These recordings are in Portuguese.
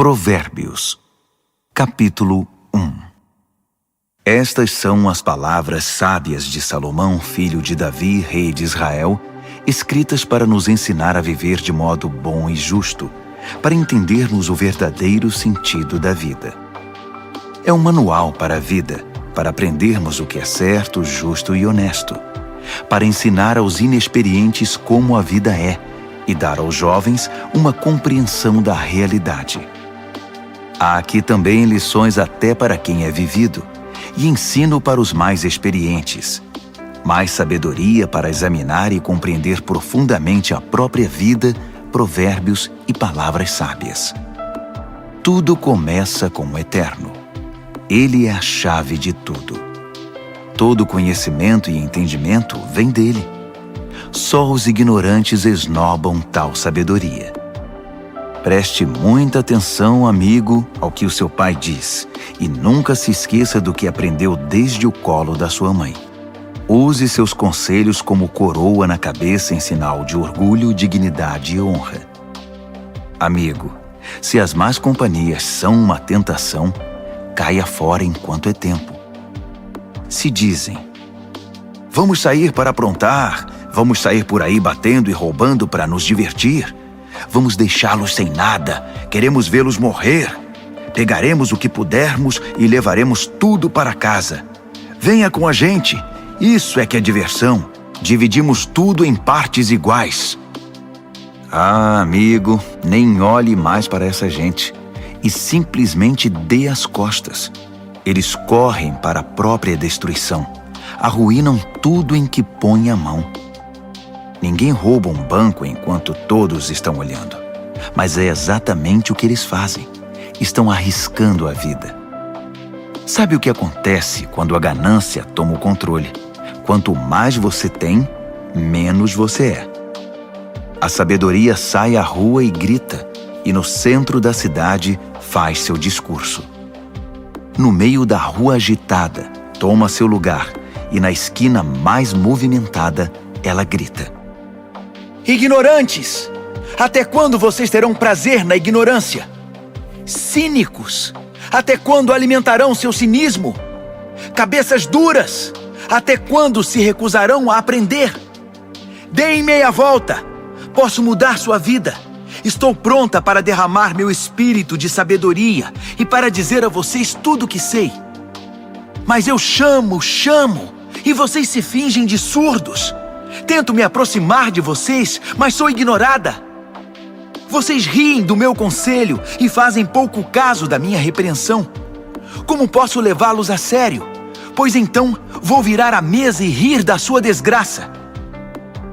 Provérbios, capítulo 1. Estas são as palavras sábias de Salomão, filho de Davi, rei de Israel, escritas para nos ensinar a viver de modo bom e justo, para entendermos o verdadeiro sentido da vida. É um manual para a vida, para aprendermos o que é certo, justo e honesto, para ensinar aos inexperientes como a vida é e dar aos jovens uma compreensão da realidade. Há aqui também lições até para quem é vivido, e ensino para os mais experientes, mais sabedoria para examinar e compreender profundamente a própria vida, provérbios e palavras sábias. Tudo começa com o Eterno. Ele é a chave de tudo. Todo conhecimento e entendimento vem dele. Só os ignorantes esnobam tal sabedoria. Preste muita atenção, amigo, ao que o seu pai diz, e nunca se esqueça do que aprendeu desde o colo da sua mãe. Use seus conselhos como coroa na cabeça em sinal de orgulho, dignidade e honra. Amigo, se as más companhias são uma tentação, caia fora enquanto é tempo. Se dizem: vamos sair para aprontar, vamos sair por aí batendo e roubando para nos divertir, vamos deixá-los sem nada, queremos vê-los morrer. Pegaremos o que pudermos e levaremos tudo para casa. Venha com a gente, isso é que é diversão. Dividimos tudo em partes iguais. Ah, amigo, nem olhe mais para essa gente e simplesmente dê as costas. Eles correm para a própria destruição, arruinam tudo em que põe a mão. Ninguém rouba um banco enquanto todos estão olhando, mas é exatamente o que eles fazem. Estão arriscando a vida. Sabe o que acontece quando a ganância toma o controle? Quanto mais você tem, menos você é. A sabedoria sai à rua e grita, e no centro da cidade faz seu discurso. No meio da rua agitada, toma seu lugar, e na esquina mais movimentada, ela grita: ignorantes! Até quando vocês terão prazer na ignorância? Cínicos! Até quando alimentarão seu cinismo? Cabeças duras! Até quando se recusarão a aprender? Deem meia volta! Posso mudar sua vida! Estou pronta para derramar meu espírito de sabedoria e para dizer a vocês tudo o que sei. Mas eu chamo, e vocês se fingem de surdos. Tento me aproximar de vocês, mas sou ignorada. Vocês riem do meu conselho e fazem pouco caso da minha repreensão. Como posso levá-los a sério? Pois então vou virar a mesa e rir da sua desgraça.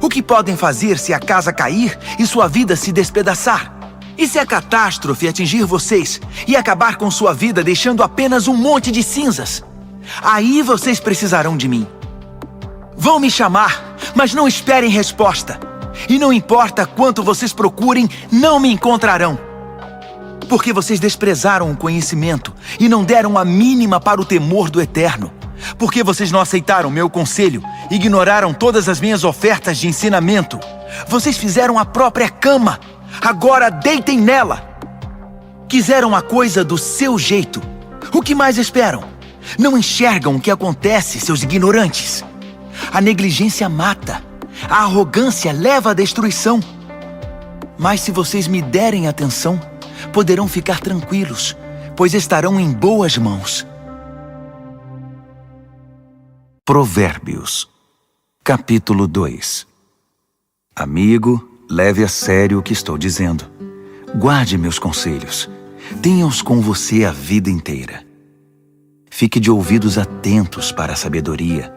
O que podem fazer se a casa cair e sua vida se despedaçar? E se a catástrofe atingir vocês e acabar com sua vida deixando apenas um monte de cinzas? Aí vocês precisarão de mim. Vão me chamar, mas não esperem resposta. E não importa quanto vocês procurem, não me encontrarão. Porque vocês desprezaram o conhecimento e não deram a mínima para o temor do Eterno. Porque vocês não aceitaram meu conselho, ignoraram todas as minhas ofertas de ensinamento. Vocês fizeram a própria cama, agora deitem nela. Quiseram a coisa do seu jeito. O que mais esperam? Não enxergam o que acontece, seus ignorantes. A negligência mata. A arrogância leva à destruição. Mas se vocês me derem atenção, poderão ficar tranquilos, pois estarão em boas mãos. Provérbios, capítulo 2. Amigo, leve a sério o que estou dizendo. Guarde meus conselhos. Tenha-os com você a vida inteira. Fique de ouvidos atentos para a sabedoria.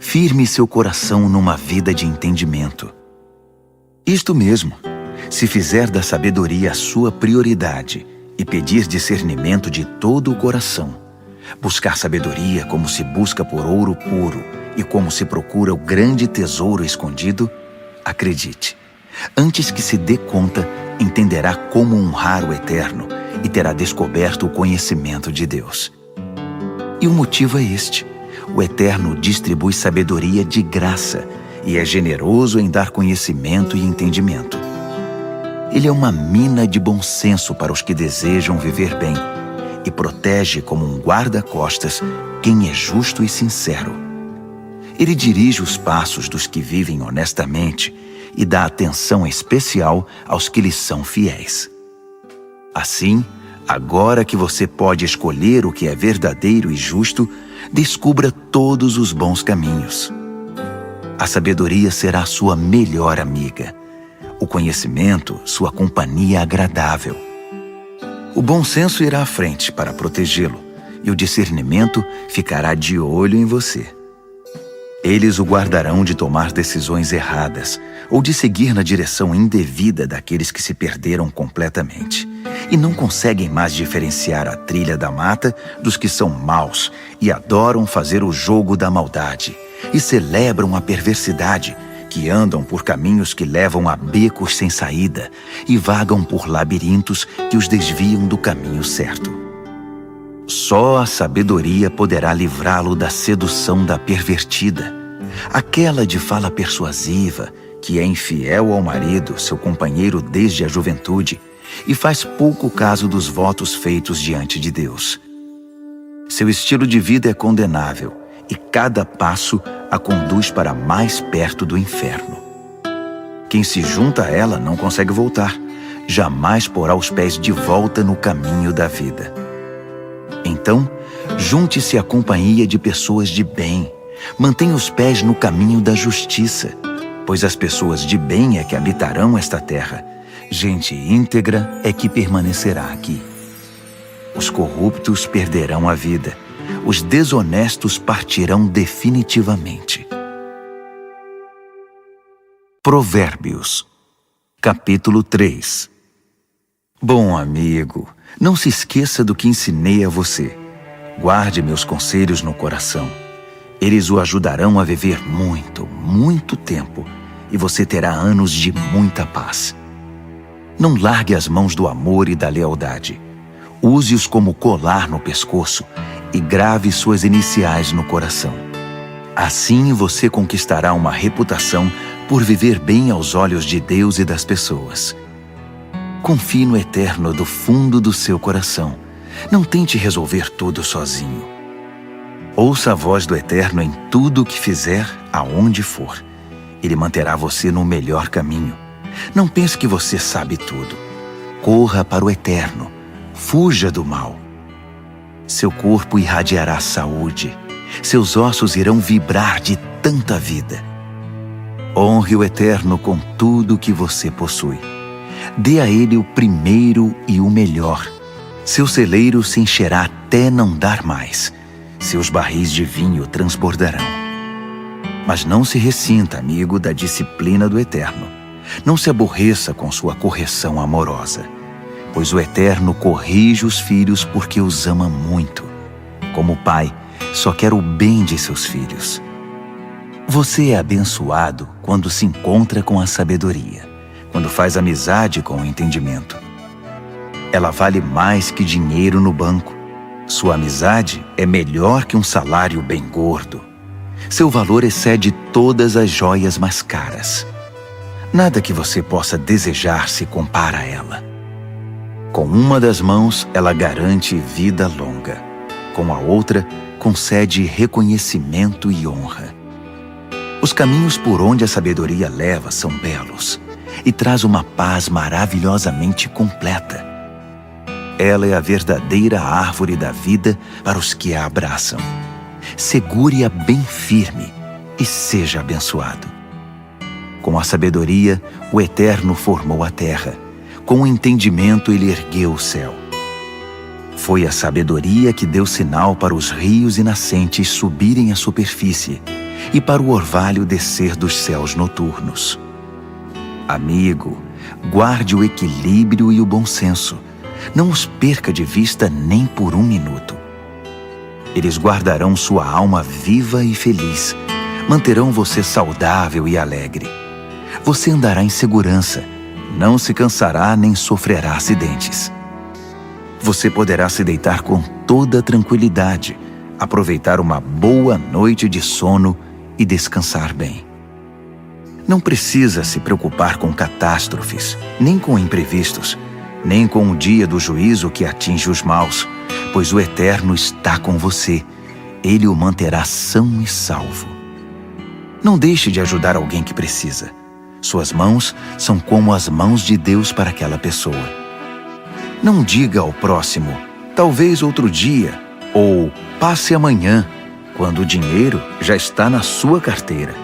Firme seu coração numa vida de entendimento. Isto mesmo, se fizer da sabedoria a sua prioridade e pedir discernimento de todo o coração, buscar sabedoria como se busca por ouro puro e como se procura o grande tesouro escondido, acredite, antes que se dê conta, entenderá como honrar o Eterno e terá descoberto o conhecimento de Deus. E o motivo é este: o Eterno distribui sabedoria de graça e é generoso em dar conhecimento e entendimento. Ele é uma mina de bom senso para os que desejam viver bem e protege como um guarda-costas quem é justo e sincero. Ele dirige os passos dos que vivem honestamente e dá atenção especial aos que lhes são fiéis. Assim, agora que você pode escolher o que é verdadeiro e justo, descubra todos os bons caminhos. A sabedoria será sua melhor amiga. O conhecimento, sua companhia agradável. O bom senso irá à frente para protegê-lo, e o discernimento ficará de olho em você. Eles o guardarão de tomar decisões erradas ou de seguir na direção indevida daqueles que se perderam completamente e não conseguem mais diferenciar a trilha da mata dos que são maus e adoram fazer o jogo da maldade e celebram a perversidade, que andam por caminhos que levam a becos sem saída e vagam por labirintos que os desviam do caminho certo. Só a sabedoria poderá livrá-lo da sedução da pervertida, aquela de fala persuasiva, que é infiel ao marido, seu companheiro desde a juventude, e faz pouco caso dos votos feitos diante de Deus. Seu estilo de vida é condenável, e cada passo a conduz para mais perto do inferno. Quem se junta a ela não consegue voltar, jamais porá os pés de volta no caminho da vida. Então, junte-se à companhia de pessoas de bem, mantenha os pés no caminho da justiça, pois as pessoas de bem é que habitarão esta terra, gente íntegra é que permanecerá aqui. Os corruptos perderão a vida, os desonestos partirão definitivamente. Provérbios, capítulo 3. Bom amigo, não se esqueça do que ensinei a você. Guarde meus conselhos no coração. Eles o ajudarão a viver muito, muito tempo, e você terá anos de muita paz. Não largue as mãos do amor e da lealdade. Use-os como colar no pescoço e grave suas iniciais no coração. Assim você conquistará uma reputação por viver bem aos olhos de Deus e das pessoas. Confie no Eterno do fundo do seu coração. Não tente resolver tudo sozinho. Ouça a voz do Eterno em tudo o que fizer, aonde for. Ele manterá você no melhor caminho. Não pense que você sabe tudo. Corra para o Eterno. Fuja do mal. Seu corpo irradiará saúde. Seus ossos irão vibrar de tanta vida. Honre o Eterno com tudo o que você possui. Dê a Ele o primeiro e o melhor. Seu celeiro se encherá até não dar mais. Seus barris de vinho transbordarão. Mas não se ressinta, amigo, da disciplina do Eterno. Não se aborreça com sua correção amorosa, pois o Eterno corrige os filhos porque os ama muito. Como pai, só quer o bem de seus filhos. Você é abençoado quando se encontra com a sabedoria, quando faz amizade com o entendimento. Ela vale mais que dinheiro no banco. Sua amizade é melhor que um salário bem gordo. Seu valor excede todas as joias mais caras. Nada que você possa desejar se compara a ela. Com uma das mãos, ela garante vida longa. Com a outra, concede reconhecimento e honra. Os caminhos por onde a sabedoria leva são belos e traz uma paz maravilhosamente completa. Ela é a verdadeira árvore da vida para os que a abraçam. Segure-a bem firme e seja abençoado. Com a sabedoria, o Eterno formou a terra. Com o entendimento, ele ergueu o céu. Foi a sabedoria que deu sinal para os rios e nascentes subirem à superfície e para o orvalho descer dos céus noturnos. Amigo, guarde o equilíbrio e o bom senso. Não os perca de vista nem por um minuto. Eles guardarão sua alma viva e feliz. Manterão você saudável e alegre. Você andará em segurança. Não se cansará nem sofrerá acidentes. Você poderá se deitar com toda tranquilidade, aproveitar uma boa noite de sono e descansar bem. Não precisa se preocupar com catástrofes, nem com imprevistos, nem com o dia do juízo que atinge os maus, pois o Eterno está com você. Ele o manterá são e salvo. Não deixe de ajudar alguém que precisa. Suas mãos são como as mãos de Deus para aquela pessoa. Não diga ao próximo, talvez outro dia, ou passe amanhã, quando o dinheiro já está na sua carteira.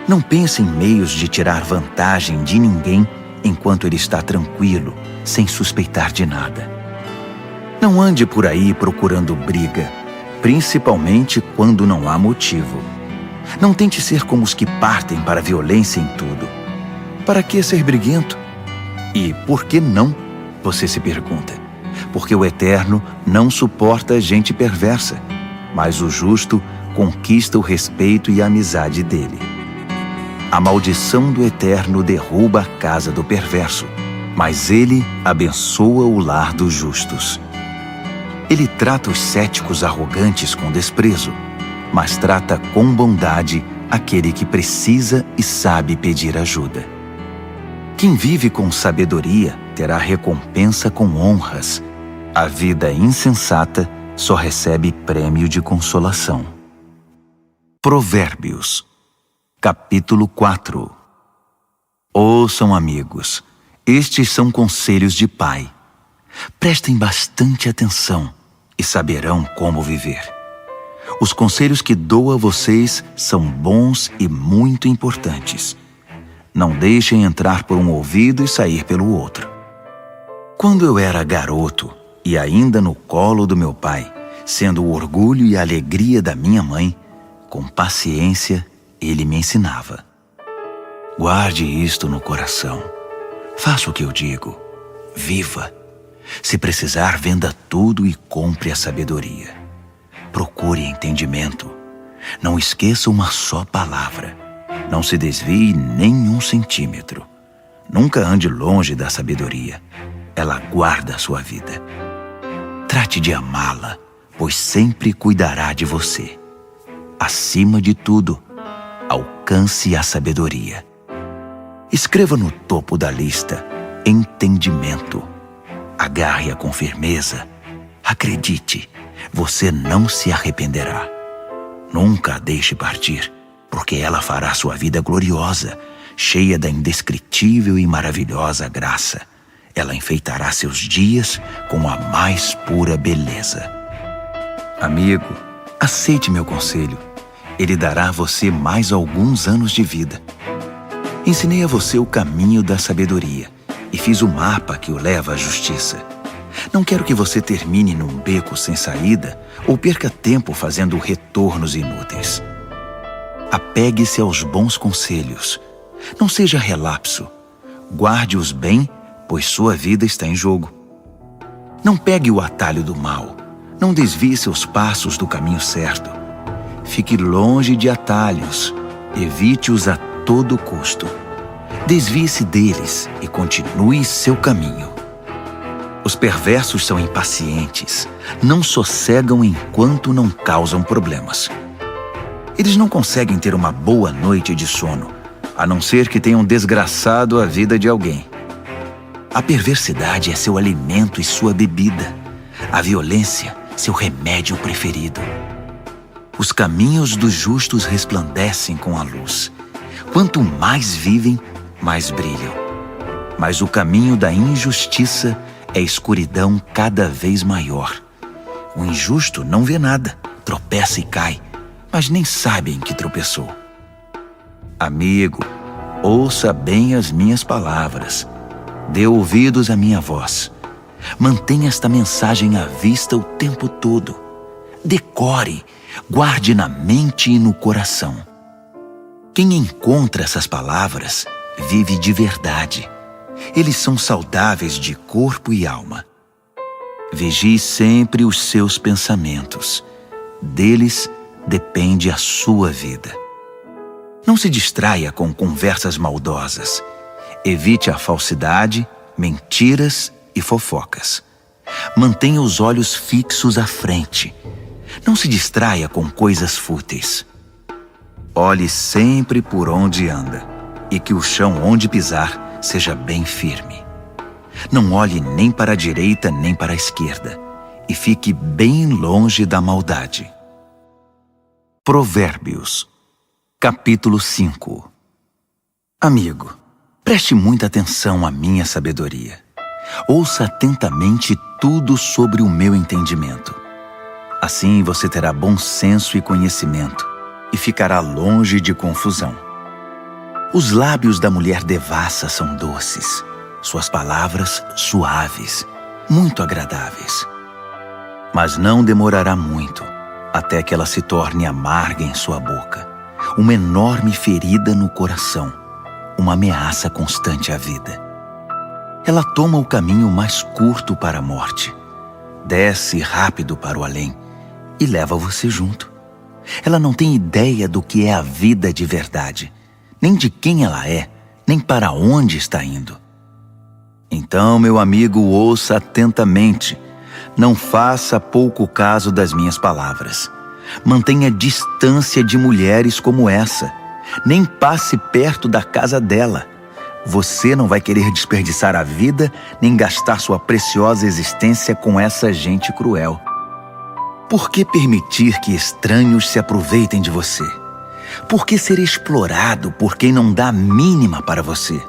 Não pense em meios de tirar vantagem de ninguém enquanto ele está tranquilo, sem suspeitar de nada. Não ande por aí procurando briga, principalmente quando não há motivo. Não tente ser como os que partem para a violência em tudo. Para que ser briguento? E por que não? Você se pergunta. Porque o Eterno não suporta gente perversa, mas o justo conquista o respeito e a amizade dele. A maldição do Eterno derruba a casa do perverso, mas ele abençoa o lar dos justos. Ele trata os céticos arrogantes com desprezo, mas trata com bondade aquele que precisa e sabe pedir ajuda. Quem vive com sabedoria terá recompensa com honras. A vida insensata só recebe prêmio de consolação. Provérbios, capítulo 4. Ouçam, amigos, estes são conselhos de pai. Prestem bastante atenção e saberão como viver. Os conselhos que dou a vocês são bons e muito importantes. Não deixem entrar por um ouvido e sair pelo outro. Quando eu era garoto e ainda no colo do meu pai, sendo o orgulho e a alegria da minha mãe, com paciência ele me ensinava. Guarde isto no coração. Faça o que eu digo. Viva. Se precisar, venda tudo e compre a sabedoria. Procure entendimento. Não esqueça uma só palavra. Não se desvie nem um centímetro. Nunca ande longe da sabedoria. Ela guarda a sua vida. Trate de amá-la, pois sempre cuidará de você. Acima de tudo, alcance a sabedoria. Escreva no topo da lista entendimento. Agarre-a com firmeza. Acredite, você não se arrependerá. Nunca a deixe partir, porque ela fará sua vida gloriosa, cheia da indescritível e maravilhosa graça. Ela enfeitará seus dias com a mais pura beleza. Amigo, aceite meu conselho. Ele dará a você mais alguns anos de vida. Ensinei a você o caminho da sabedoria e fiz o mapa que o leva à justiça. Não quero que você termine num beco sem saída ou perca tempo fazendo retornos inúteis. Apegue-se aos bons conselhos. Não seja relapso. Guarde-os bem, pois sua vida está em jogo. Não pegue o atalho do mal. Não desvie seus passos do caminho certo. Fique longe de atalhos. Evite-os a todo custo. Desvie-se deles e continue seu caminho. Os perversos são impacientes. Não sossegam enquanto não causam problemas. Eles não conseguem ter uma boa noite de sono, a não ser que tenham desgraçado a vida de alguém. A perversidade é seu alimento e sua bebida. A violência, seu remédio preferido. Os caminhos dos justos resplandecem com a luz. Quanto mais vivem, mais brilham. Mas o caminho da injustiça é escuridão cada vez maior. O injusto não vê nada, tropeça e cai, mas nem sabe em que tropeçou. Amigo, ouça bem as minhas palavras. Dê ouvidos à minha voz. Mantenha esta mensagem à vista o tempo todo. Decore, guarde na mente e no coração. Quem encontra essas palavras vive de verdade. Eles são saudáveis de corpo e alma. Vigie sempre os seus pensamentos. Deles depende a sua vida. Não se distraia com conversas maldosas. Evite a falsidade, mentiras e fofocas. Mantenha os olhos fixos à frente. Não se distraia com coisas fúteis. Olhe sempre por onde anda. e que o chão onde pisar seja bem firme. Não olhe nem para a direita nem para a esquerda, e fique bem longe da maldade. Provérbios, capítulo 5. Amigo, preste muita atenção à minha sabedoria. Ouça atentamente tudo sobre o meu entendimento. Assim você terá bom senso e conhecimento, e ficará longe de confusão. Os lábios da mulher devassa são doces, suas palavras suaves, muito agradáveis. Mas não demorará muito, até que ela se torne amarga em sua boca, uma enorme ferida no coração, uma ameaça constante à vida. Ela toma o caminho mais curto para a morte, desce rápido para o além e leva você junto. Ela não tem ideia do que é a vida de verdade, nem de quem ela é, nem para onde está indo. Então, meu amigo, ouça atentamente. Não faça pouco caso das minhas palavras. Mantenha distância de mulheres como essa. Nem passe perto da casa dela. Você não vai querer desperdiçar a vida, nem gastar sua preciosa existência com essa gente cruel. Por que permitir que estranhos se aproveitem de você? Por que ser explorado por quem não dá a mínima para você?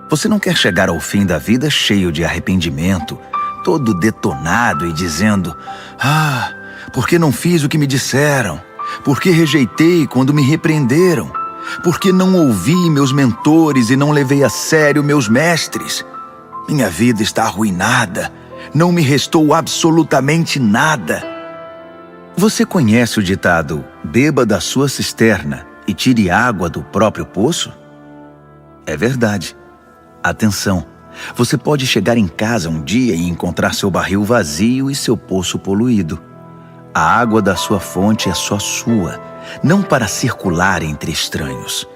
Você não quer chegar ao fim da vida cheio de arrependimento, todo detonado e dizendo: "Ah, por que não fiz o que me disseram? Por que rejeitei quando me repreenderam? Por que não ouvi meus mentores e não levei a sério meus mestres? Minha vida está arruinada, não me restou absolutamente nada." Você conhece o ditado, beba da sua cisterna e tire água do próprio poço? É verdade. Atenção, você pode chegar em casa um dia e encontrar seu barril vazio e seu poço poluído. A água da sua fonte é só sua, não para circular entre estranhos.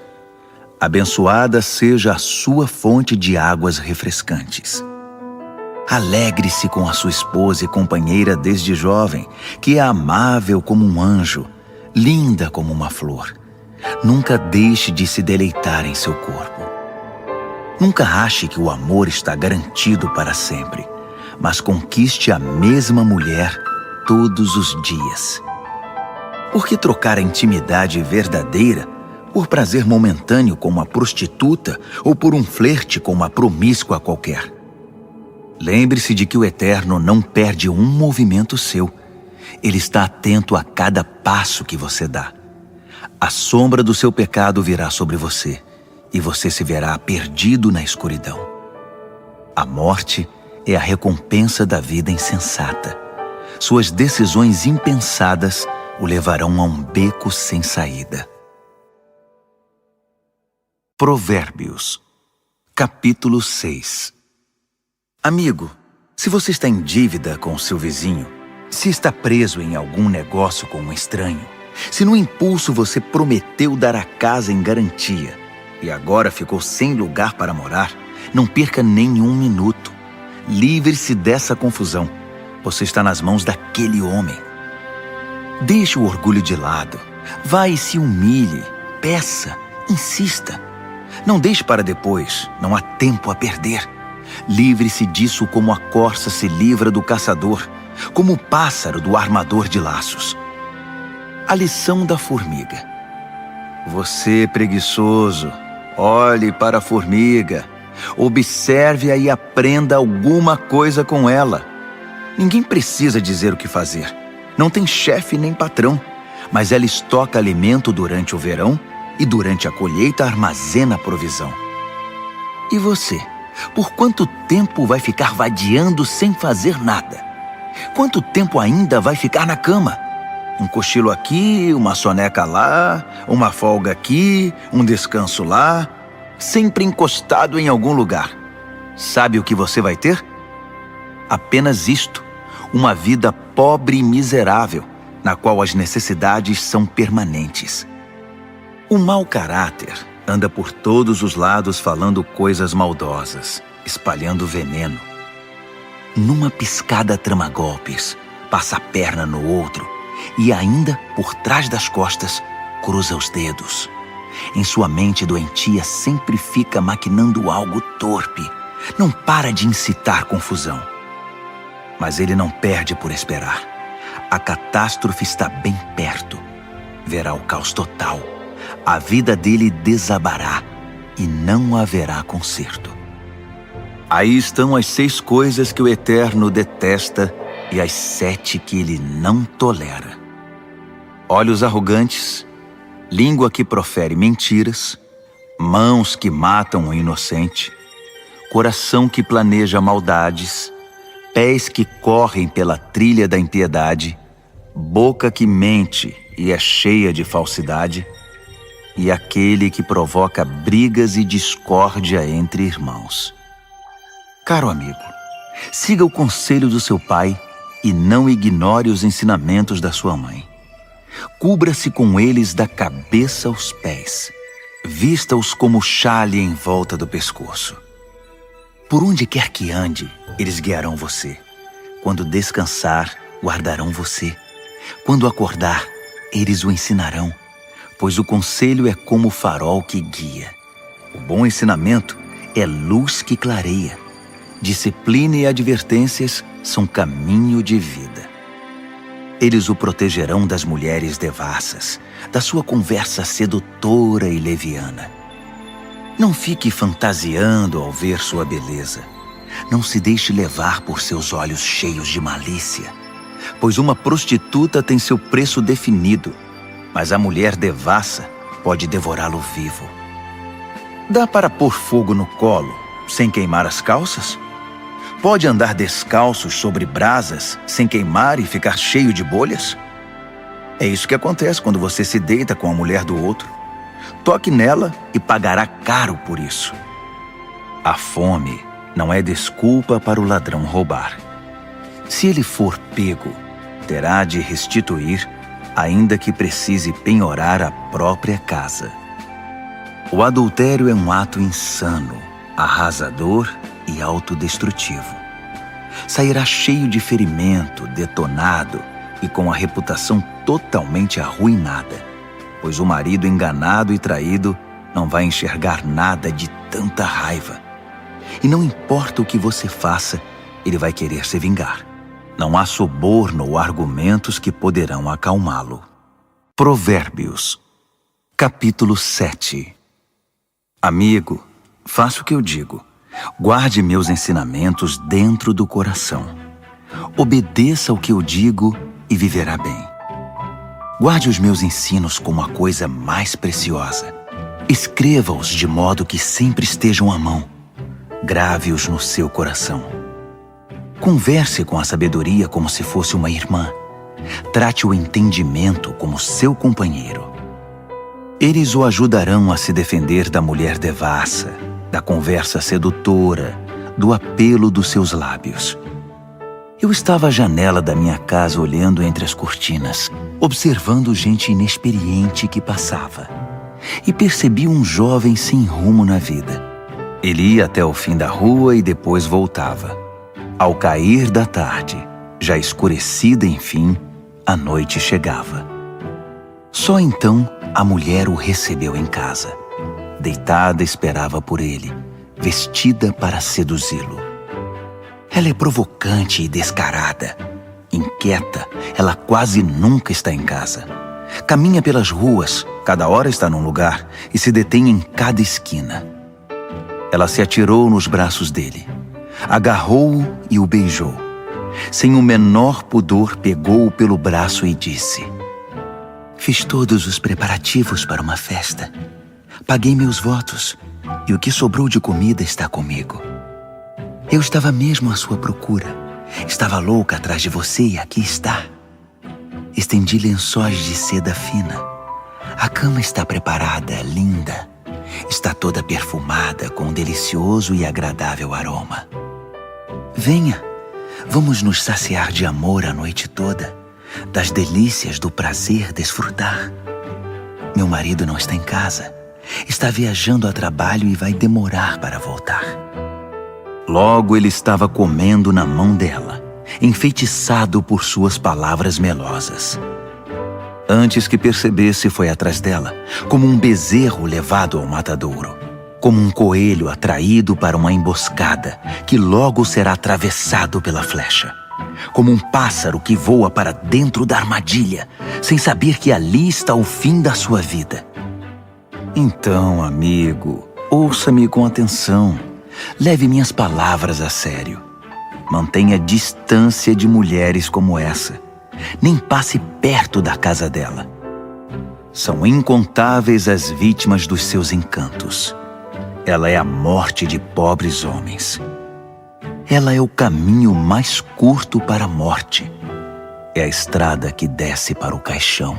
Abençoada seja a sua fonte de águas refrescantes. Alegre-se com a sua esposa e companheira desde jovem, que é amável como um anjo, linda como uma flor. Nunca deixe de se deleitar em seu corpo. Nunca ache que o amor está garantido para sempre, mas conquiste a mesma mulher todos os dias. Por que trocar a intimidade verdadeira por prazer momentâneo com uma prostituta ou por um flerte com uma promíscua qualquer? Lembre-se de que o Eterno não perde um movimento seu. Ele está atento a cada passo que você dá. A sombra do seu pecado virá sobre você, e você se verá perdido na escuridão. A morte é a recompensa da vida insensata. Suas decisões impensadas o levarão a um beco sem saída. Provérbios, capítulo 6. Amigo, se você está em dívida com o seu vizinho, se está preso em algum negócio com um estranho, se no impulso você prometeu dar a casa em garantia e agora ficou sem lugar para morar, não perca nenhum minuto. Livre-se dessa confusão. Você está nas mãos daquele homem. Deixe o orgulho de lado. Vá e se humilhe. Peça. Insista. Não deixe para depois. Não há tempo a perder. Livre-se disso como a corça se livra do caçador, como o pássaro do armador de laços. A lição da formiga. Você, preguiçoso, olhe para a formiga. Observe-a e aprenda alguma coisa com ela. Ninguém precisa dizer o que fazer. Não tem chefe nem patrão, mas ela estoca alimento durante o verão e durante a colheita armazena a provisão. E você? Por quanto tempo vai ficar vadiando sem fazer nada? Quanto tempo ainda vai ficar na cama? Um cochilo aqui, uma soneca lá, uma folga aqui, um descanso lá, sempre encostado em algum lugar. Sabe o que você vai ter? Apenas isto, uma vida pobre e miserável, na qual as necessidades são permanentes. O mau caráter anda por todos os lados falando coisas maldosas, espalhando veneno. Numa piscada trama golpes, passa a perna no outro e ainda, por trás das costas, cruza os dedos. Em sua mente doentia sempre fica maquinando algo torpe. Não para de incitar confusão. Mas ele não perde por esperar. A catástrofe está bem perto. Verá o caos total. A vida dele desabará e não haverá conserto. Aí estão as 6 coisas que o Eterno detesta e as 7 que ele não tolera: olhos arrogantes, língua que profere mentiras, mãos que matam o inocente, coração que planeja maldades, pés que correm pela trilha da impiedade, boca que mente e é cheia de falsidade, e aquele que provoca brigas e discórdia entre irmãos. Caro amigo, siga o conselho do seu pai e não ignore os ensinamentos da sua mãe. Cubra-se com eles da cabeça aos pés. Vista-os como xale em volta do pescoço. Por onde quer que ande, eles guiarão você. Quando descansar, guardarão você. Quando acordar, eles o ensinarão, pois o conselho é como o farol que guia. O bom ensinamento é luz que clareia. Disciplina e advertências são caminho de vida. Eles o protegerão das mulheres devassas, da sua conversa sedutora e leviana. Não fique fantasiando ao ver sua beleza. Não se deixe levar por seus olhos cheios de malícia, pois uma prostituta tem seu preço definido, mas a mulher devassa pode devorá-lo vivo. Dá para pôr fogo no colo sem queimar as calças? Pode andar descalços sobre brasas sem queimar e ficar cheio de bolhas? É isso que acontece quando você se deita com a mulher do outro. Toque nela e pagará caro por isso. A fome não é desculpa para o ladrão roubar. Se ele for pego, terá de restituir, ainda que precise penhorar a própria casa. O adultério é um ato insano, arrasador e autodestrutivo. Sairá cheio de ferimento, detonado e com a reputação totalmente arruinada, pois o marido enganado e traído não vai enxergar nada de tanta raiva. E não importa o que você faça, ele vai querer se vingar. Não há suborno ou argumentos que poderão acalmá-lo. Provérbios, capítulo 7. Amigo, faça o que eu digo. Guarde meus ensinamentos dentro do coração. Obedeça ao que eu digo e viverá bem. Guarde os meus ensinos como a coisa mais preciosa. Escreva-os de modo que sempre estejam à mão. Grave-os no seu coração. Converse com a sabedoria como se fosse uma irmã. Trate o entendimento como seu companheiro. Eles o ajudarão a se defender da mulher devassa, da conversa sedutora, do apelo dos seus lábios. Eu estava à janela da minha casa olhando entre as cortinas, observando gente inexperiente que passava, e percebi um jovem sem rumo na vida. Ele ia até o fim da rua e depois voltava. Ao cair da tarde, já escurecida enfim, a noite chegava. Só então a mulher o recebeu em casa. Deitada esperava por ele, vestida para seduzi-lo. Ela é provocante e descarada. Inquieta, ela quase nunca está em casa. Caminha pelas ruas, cada hora está num lugar e se detém em cada esquina. Ela se atirou nos braços dele, agarrou-o e o beijou. Sem o menor pudor, pegou-o pelo braço e disse: "Fiz todos os preparativos para uma festa. Paguei meus votos e o que sobrou de comida está comigo. Eu estava mesmo à sua procura. Estava louca atrás de você e aqui está. Estendi lençóis de seda fina. A cama está preparada, linda. Está toda perfumada com um delicioso e agradável aroma. Venha, vamos nos saciar de amor a noite toda, das delícias do prazer desfrutar. Meu marido não está em casa. Está viajando a trabalho e vai demorar para voltar." Logo ele estava comendo na mão dela, enfeitiçado por suas palavras melosas. Antes que percebesse, foi atrás dela, como um bezerro levado ao matadouro, como um coelho atraído para uma emboscada, que logo será atravessado pela flecha, como um pássaro que voa para dentro da armadilha, sem saber que ali está o fim da sua vida. Então, amigo, ouça-me com atenção. Leve minhas palavras a sério. Mantenha distância de mulheres como essa. Nem passe perto da casa dela. São incontáveis as vítimas dos seus encantos. Ela é a morte de pobres homens. Ela é o caminho mais curto para a morte. É a estrada que desce para o caixão.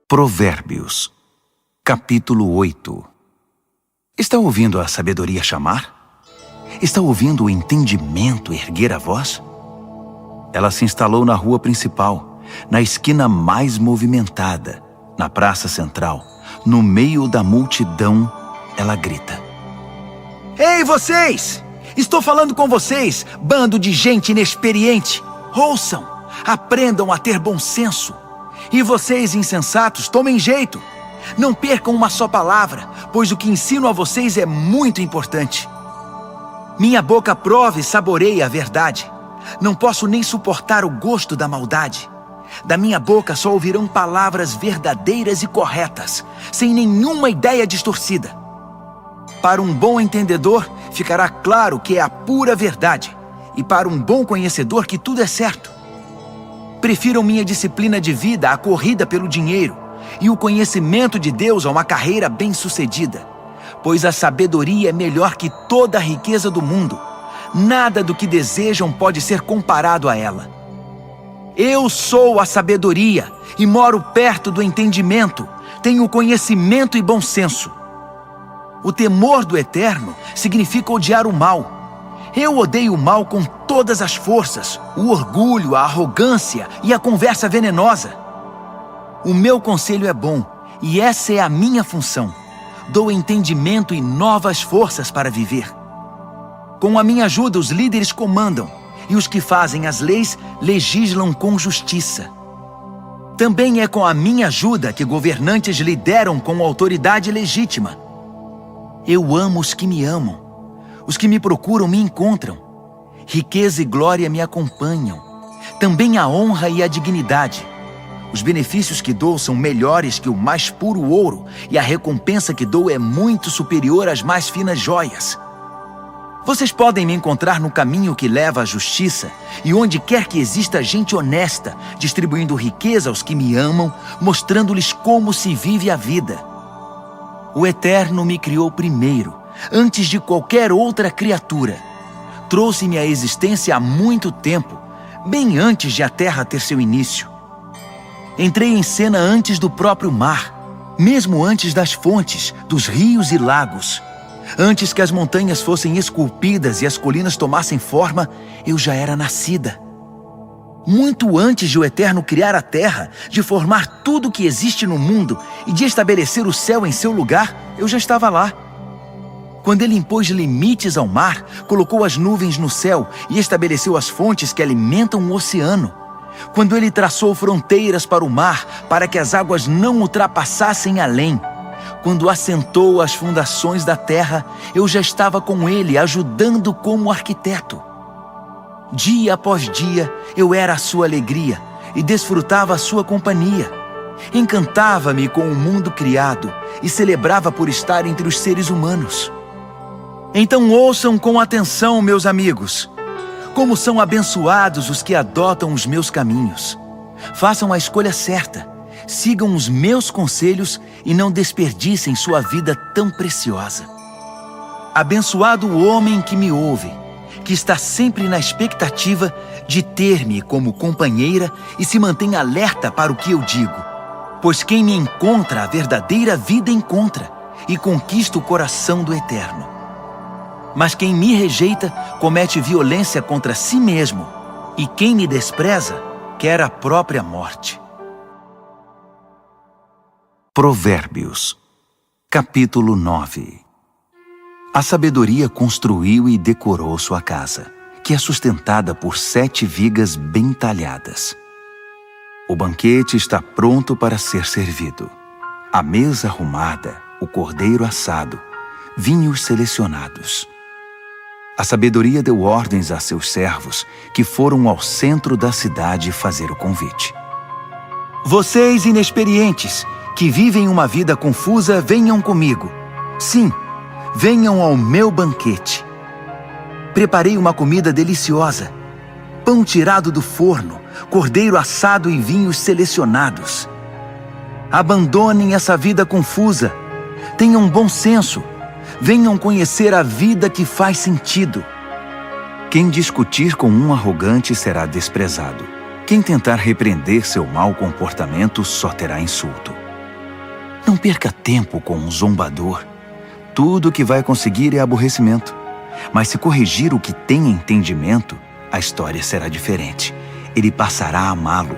Provérbios, capítulo 8. Está ouvindo a sabedoria chamar? Está ouvindo o entendimento erguer a voz? Ela se instalou na rua principal, na esquina mais movimentada, na praça central. No meio da multidão, ela grita: Ei, vocês! Estou falando com vocês, bando de gente inexperiente. Ouçam, aprendam a ter bom senso. E vocês, insensatos, tomem jeito. Não percam uma só palavra, pois o que ensino a vocês é muito importante. Minha boca prova e saboreia a verdade. Não posso nem suportar o gosto da maldade. Da minha boca só ouvirão palavras verdadeiras e corretas, sem nenhuma ideia distorcida. Para um bom entendedor, ficará claro que é a pura verdade, e para um bom conhecedor que tudo é certo. Prefiram minha disciplina de vida à corrida pelo dinheiro, e o conhecimento de Deus a uma carreira bem-sucedida, pois a sabedoria é melhor que toda a riqueza do mundo. Nada do que desejam pode ser comparado a ela. Eu sou a sabedoria e moro perto do entendimento. Tenho conhecimento e bom senso. O temor do Eterno significa odiar o mal. Eu odeio o mal com todas as forças, o orgulho, a arrogância e a conversa venenosa. O meu conselho é bom e essa é a minha função. Dou entendimento e novas forças para viver. Com a minha ajuda, os líderes comandam, e os que fazem as leis legislam com justiça. Também é com a minha ajuda que governantes lideram com autoridade legítima. Eu amo os que me amam. Os que me procuram me encontram. Riqueza e glória me acompanham. Também a honra e a dignidade. Os benefícios que dou são melhores que o mais puro ouro, e a recompensa que dou é muito superior às mais finas joias. Vocês podem me encontrar no caminho que leva à justiça e onde quer que exista gente honesta, distribuindo riqueza aos que me amam, mostrando-lhes como se vive a vida. O Eterno me criou primeiro, antes de qualquer outra criatura. Trouxe-me à existência há muito tempo, bem antes de a terra ter seu início. Entrei em cena antes do próprio mar, mesmo antes das fontes, dos rios e lagos. Antes que as montanhas fossem esculpidas e as colinas tomassem forma, eu já era nascida. Muito antes de o Eterno criar a terra, de formar tudo o que existe no mundo e de estabelecer o céu em seu lugar, eu já estava lá. Quando ele impôs limites ao mar, colocou as nuvens no céu e estabeleceu as fontes que alimentam o oceano. Quando ele traçou fronteiras para o mar, para que as águas não ultrapassassem além. Quando assentou as fundações da terra, eu já estava com ele, ajudando como arquiteto. Dia após dia, eu era a sua alegria e desfrutava a sua companhia. Encantava-me com o mundo criado e celebrava por estar entre os seres humanos. Então ouçam com atenção, meus amigos. Como são abençoados os que adotam os meus caminhos. Façam a escolha certa. Sigam os meus conselhos e não desperdicem sua vida tão preciosa. Abençoado o homem que me ouve, que está sempre na expectativa de ter-me como companheira e se mantém alerta para o que eu digo. Pois quem me encontra a verdadeira vida encontra e conquista o coração do Eterno. Mas quem me rejeita comete violência contra si mesmo, e quem me despreza quer a própria morte. Provérbios, capítulo 9. A sabedoria construiu e decorou sua casa, que é sustentada por 7 vigas bem talhadas. O banquete está pronto para ser servido. A mesa arrumada, o cordeiro assado, vinhos selecionados. A sabedoria deu ordens a seus servos, que foram ao centro da cidade fazer o convite. Vocês inexperientes, que vivem uma vida confusa, venham comigo. Sim, venham ao meu banquete. Preparei uma comida deliciosa. Pão tirado do forno, cordeiro assado e vinhos selecionados. Abandonem essa vida confusa. Tenham bom senso. Venham conhecer a vida que faz sentido. Quem discutir com um arrogante será desprezado. Quem tentar repreender seu mau comportamento só terá insulto. Não perca tempo com um zombador. Tudo o que vai conseguir é aborrecimento. Mas se corrigir o que tem entendimento, a história será diferente. Ele passará a amá-lo.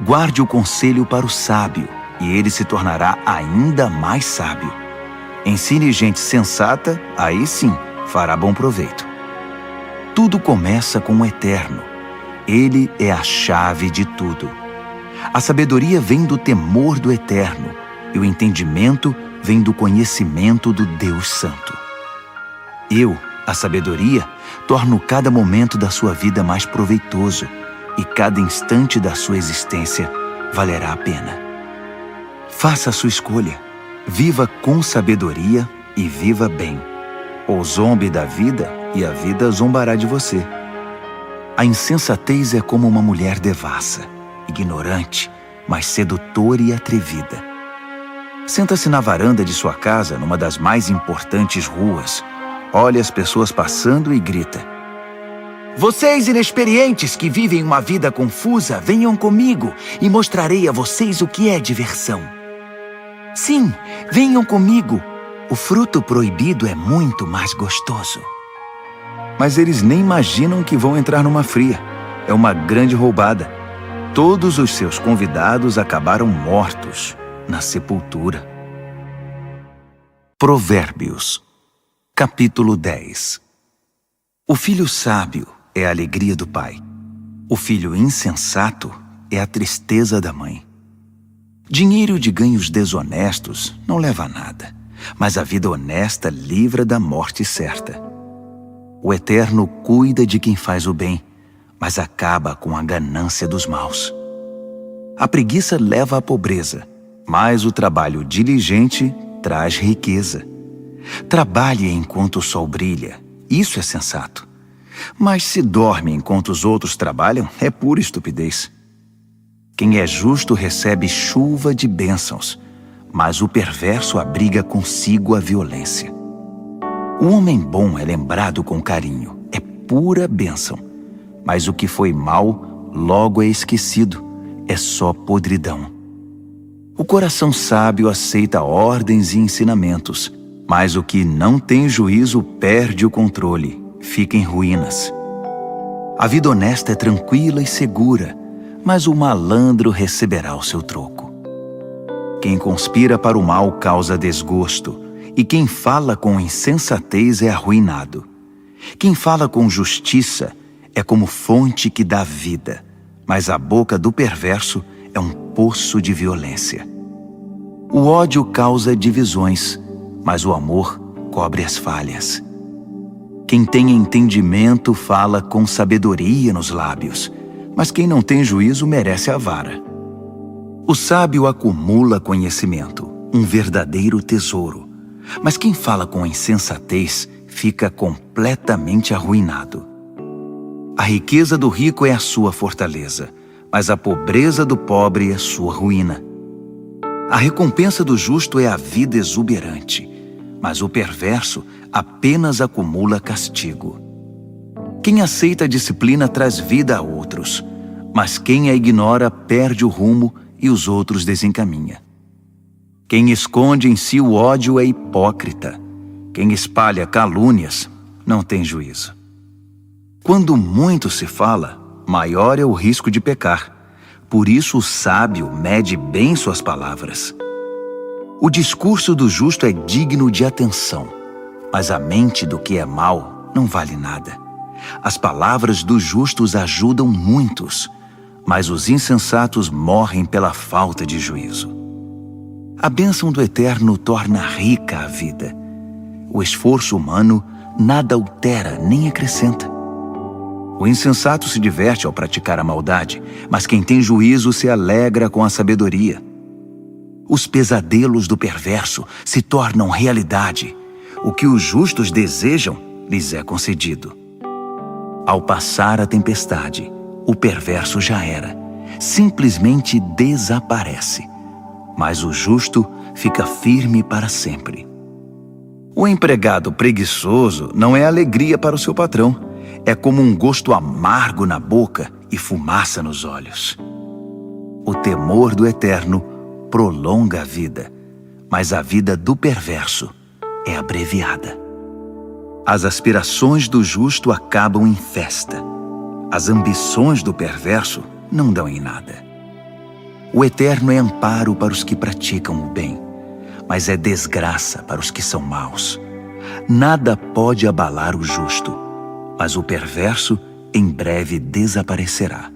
Guarde o conselho para o sábio, e ele se tornará ainda mais sábio. Ensine gente sensata, aí sim fará bom proveito. Tudo começa com o Eterno. Ele é a chave de tudo. A sabedoria vem do temor do Eterno, e o entendimento vem do conhecimento do Deus Santo. Eu, a sabedoria, torno cada momento da sua vida mais proveitoso, e cada instante da sua existência valerá a pena. Faça a sua escolha. Viva com sabedoria e viva bem. Ou zombe da vida e a vida zombará de você. A insensatez é como uma mulher devassa, ignorante, mas sedutora e atrevida. Senta-se na varanda de sua casa, numa das mais importantes ruas, olha as pessoas passando e grita: Vocês inexperientes que vivem uma vida confusa, venham comigo e mostrarei a vocês o que é diversão. Sim, venham comigo. O fruto proibido é muito mais gostoso. Mas eles nem imaginam que vão entrar numa fria. É uma grande roubada. Todos os seus convidados acabaram mortos na sepultura. Provérbios, capítulo 10. O filho sábio é a alegria do pai. O filho insensato é a tristeza da mãe. Dinheiro de ganhos desonestos não leva a nada, mas a vida honesta livra da morte certa. O Eterno cuida de quem faz o bem, mas acaba com a ganância dos maus. A preguiça leva à pobreza, mas o trabalho diligente traz riqueza. Trabalhe enquanto o sol brilha, isso é sensato. Mas se dorme enquanto os outros trabalham, é pura estupidez. Quem é justo recebe chuva de bênçãos, mas o perverso abriga consigo a violência. O homem bom é lembrado com carinho, é pura bênção, mas o que foi mal logo é esquecido, é só podridão. O coração sábio aceita ordens e ensinamentos, mas o que não tem juízo perde o controle, fica em ruínas. A vida honesta é tranquila e segura, mas o malandro receberá o seu troco. Quem conspira para o mal causa desgosto, e quem fala com insensatez é arruinado. Quem fala com justiça é como fonte que dá vida, mas a boca do perverso é um poço de violência. O ódio causa divisões, mas o amor cobre as falhas. Quem tem entendimento fala com sabedoria nos lábios, mas quem não tem juízo merece a vara. O sábio acumula conhecimento, um verdadeiro tesouro, mas quem fala com insensatez fica completamente arruinado. A riqueza do rico é a sua fortaleza, mas a pobreza do pobre é sua ruína. A recompensa do justo é a vida exuberante, mas o perverso apenas acumula castigo. Quem aceita a disciplina traz vida a outros, mas quem a ignora perde o rumo e os outros desencaminha. Quem esconde em si o ódio é hipócrita. Quem espalha calúnias não tem juízo. Quando muito se fala, maior é o risco de pecar. Por isso o sábio mede bem suas palavras. O discurso do justo é digno de atenção, mas a mente do que é mau não vale nada. As palavras dos justos ajudam muitos, mas os insensatos morrem pela falta de juízo. A bênção do Eterno torna rica a vida. O esforço humano nada altera nem acrescenta. O insensato se diverte ao praticar a maldade, mas quem tem juízo se alegra com a sabedoria. Os pesadelos do perverso se tornam realidade. O que os justos desejam lhes é concedido. Ao passar a tempestade, o perverso já era, simplesmente desaparece. Mas o justo fica firme para sempre. O empregado preguiçoso não é alegria para o seu patrão. É como um gosto amargo na boca e fumaça nos olhos. O temor do Eterno prolonga a vida, mas a vida do perverso é abreviada. As aspirações do justo acabam em festa. As ambições do perverso não dão em nada. O Eterno é amparo para os que praticam o bem, mas é desgraça para os que são maus. Nada pode abalar o justo, mas o perverso em breve desaparecerá.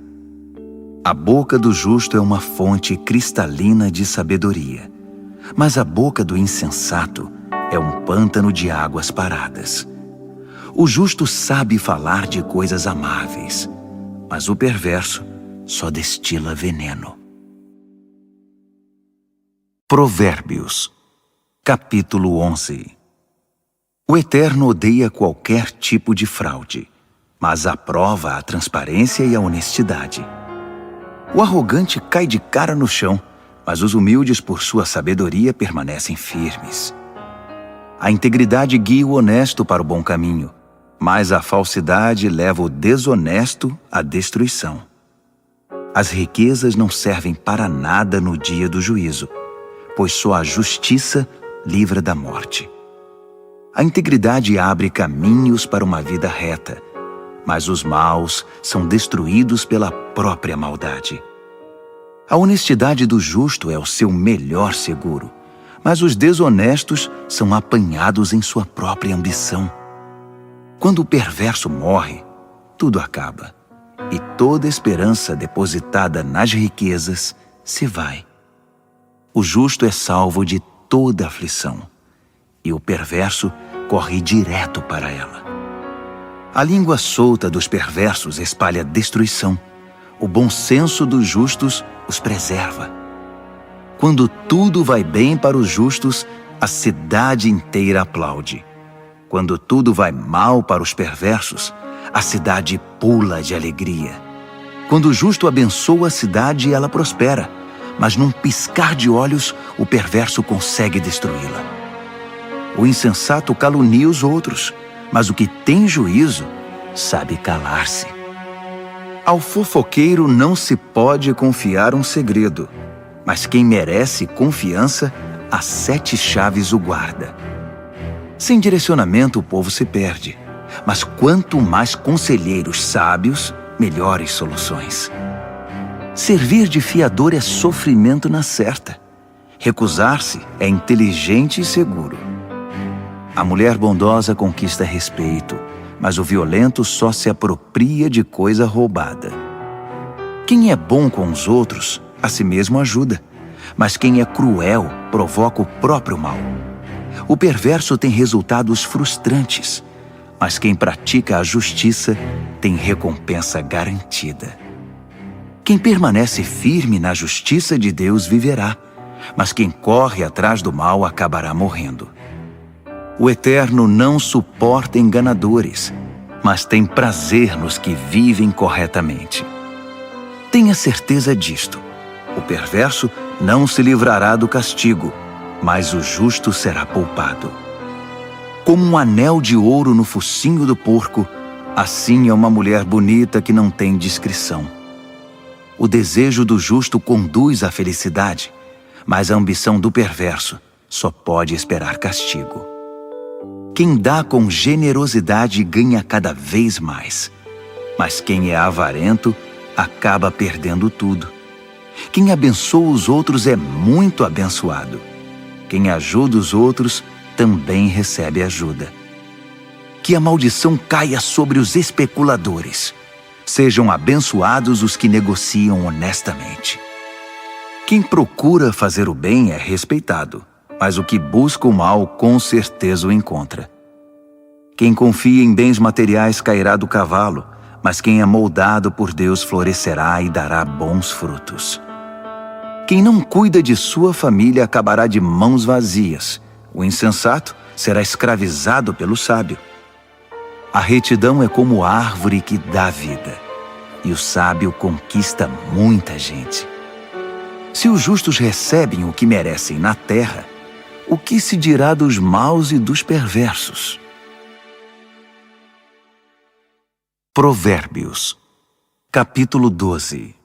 A boca do justo é uma fonte cristalina de sabedoria, mas a boca do insensato é um pântano de águas paradas. O justo sabe falar de coisas amáveis, mas o perverso só destila veneno. Provérbios, capítulo 11. O Eterno odeia qualquer tipo de fraude, mas aprova a transparência e a honestidade. O arrogante cai de cara no chão, mas os humildes, por sua sabedoria, permanecem firmes. A integridade guia o honesto para o bom caminho, mas a falsidade leva o desonesto à destruição. As riquezas não servem para nada no dia do juízo, pois só a justiça livra da morte. A integridade abre caminhos para uma vida reta, mas os maus são destruídos pela própria maldade. A honestidade do justo é o seu melhor seguro, mas os desonestos são apanhados em sua própria ambição. Quando o perverso morre, tudo acaba, e toda esperança depositada nas riquezas se vai. O justo é salvo de toda aflição, e o perverso corre direto para ela. A língua solta dos perversos espalha destruição. O bom senso dos justos os preserva. Quando tudo vai bem para os justos, a cidade inteira aplaude. Quando tudo vai mal para os perversos, a cidade pula de alegria. Quando o justo abençoa a cidade, ela prospera, mas num piscar de olhos, o perverso consegue destruí-la. O insensato calunia os outros, mas o que tem juízo sabe calar-se. Ao fofoqueiro não se pode confiar um segredo, mas quem merece confiança, a 7 chaves o guarda. Sem direcionamento o povo se perde, mas quanto mais conselheiros sábios, melhores soluções. Servir de fiador é sofrimento na certa. Recusar-se é inteligente e seguro. A mulher bondosa conquista respeito, mas o violento só se apropria de coisa roubada. Quem é bom com os outros, a si mesmo ajuda, mas quem é cruel provoca o próprio mal. O perverso tem resultados frustrantes, mas quem pratica a justiça tem recompensa garantida. Quem permanece firme na justiça de Deus viverá, mas quem corre atrás do mal acabará morrendo. O Eterno não suporta enganadores, mas tem prazer nos que vivem corretamente. Tenha certeza disto: o perverso não se livrará do castigo, mas o justo será poupado. Como um anel de ouro no focinho do porco, assim é uma mulher bonita que não tem discrição. O desejo do justo conduz à felicidade, mas a ambição do perverso só pode esperar castigo. Quem dá com generosidade ganha cada vez mais, mas quem é avarento acaba perdendo tudo. Quem abençoa os outros é muito abençoado. Quem ajuda os outros também recebe ajuda. Que a maldição caia sobre os especuladores. Sejam abençoados os que negociam honestamente. Quem procura fazer o bem é respeitado, mas o que busca o mal com certeza o encontra. Quem confia em bens materiais cairá do cavalo, mas quem é moldado por Deus florescerá e dará bons frutos. Quem não cuida de sua família acabará de mãos vazias. O insensato será escravizado pelo sábio. A retidão é como árvore que dá vida, e o sábio conquista muita gente. Se os justos recebem o que merecem na terra, o que se dirá dos maus e dos perversos? Provérbios, capítulo 12.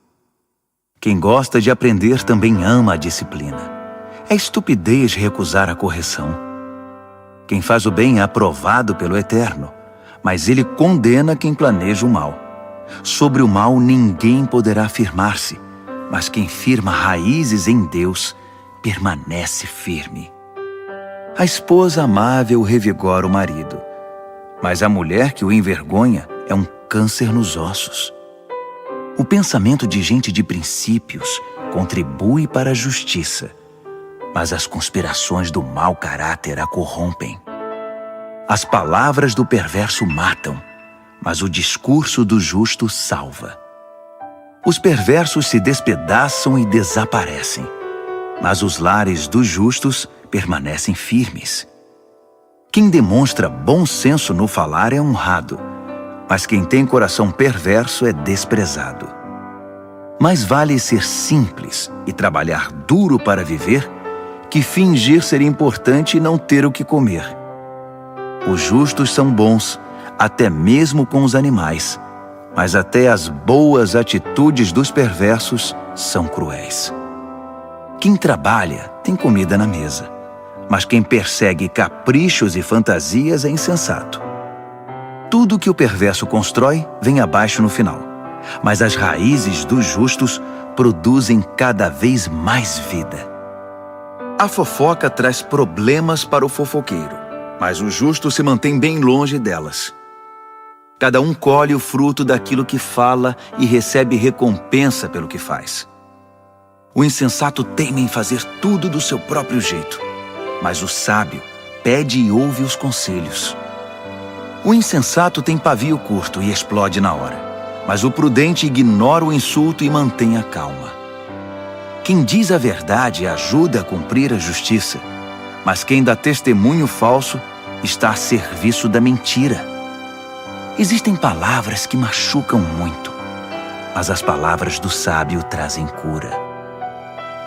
Quem gosta de aprender também ama a disciplina. É estupidez recusar a correção. Quem faz o bem é aprovado pelo Eterno, mas ele condena quem planeja o mal. Sobre o mal ninguém poderá firmar-se, mas quem firma raízes em Deus permanece firme. A esposa amável revigora o marido, mas a mulher que o envergonha é um câncer nos ossos. O pensamento de gente de princípios contribui para a justiça, mas as conspirações do mau caráter a corrompem. As palavras do perverso matam, mas o discurso do justo salva. Os perversos se despedaçam e desaparecem, mas os lares dos justos permanecem firmes. Quem demonstra bom senso no falar é honrado, mas quem tem coração perverso é desprezado. Mais vale ser simples e trabalhar duro para viver que fingir ser importante e não ter o que comer. Os justos são bons, até mesmo com os animais, mas até as boas atitudes dos perversos são cruéis. Quem trabalha tem comida na mesa, mas quem persegue caprichos e fantasias é insensato. Tudo que o perverso constrói vem abaixo no final, mas as raízes dos justos produzem cada vez mais vida. A fofoca traz problemas para o fofoqueiro, mas o justo se mantém bem longe delas. Cada um colhe o fruto daquilo que fala e recebe recompensa pelo que faz. O insensato teima em fazer tudo do seu próprio jeito, mas o sábio pede e ouve os conselhos. O insensato tem pavio curto e explode na hora, mas o prudente ignora o insulto e mantém a calma. Quem diz a verdade ajuda a cumprir a justiça, mas quem dá testemunho falso está a serviço da mentira. Existem palavras que machucam muito, mas as palavras do sábio trazem cura.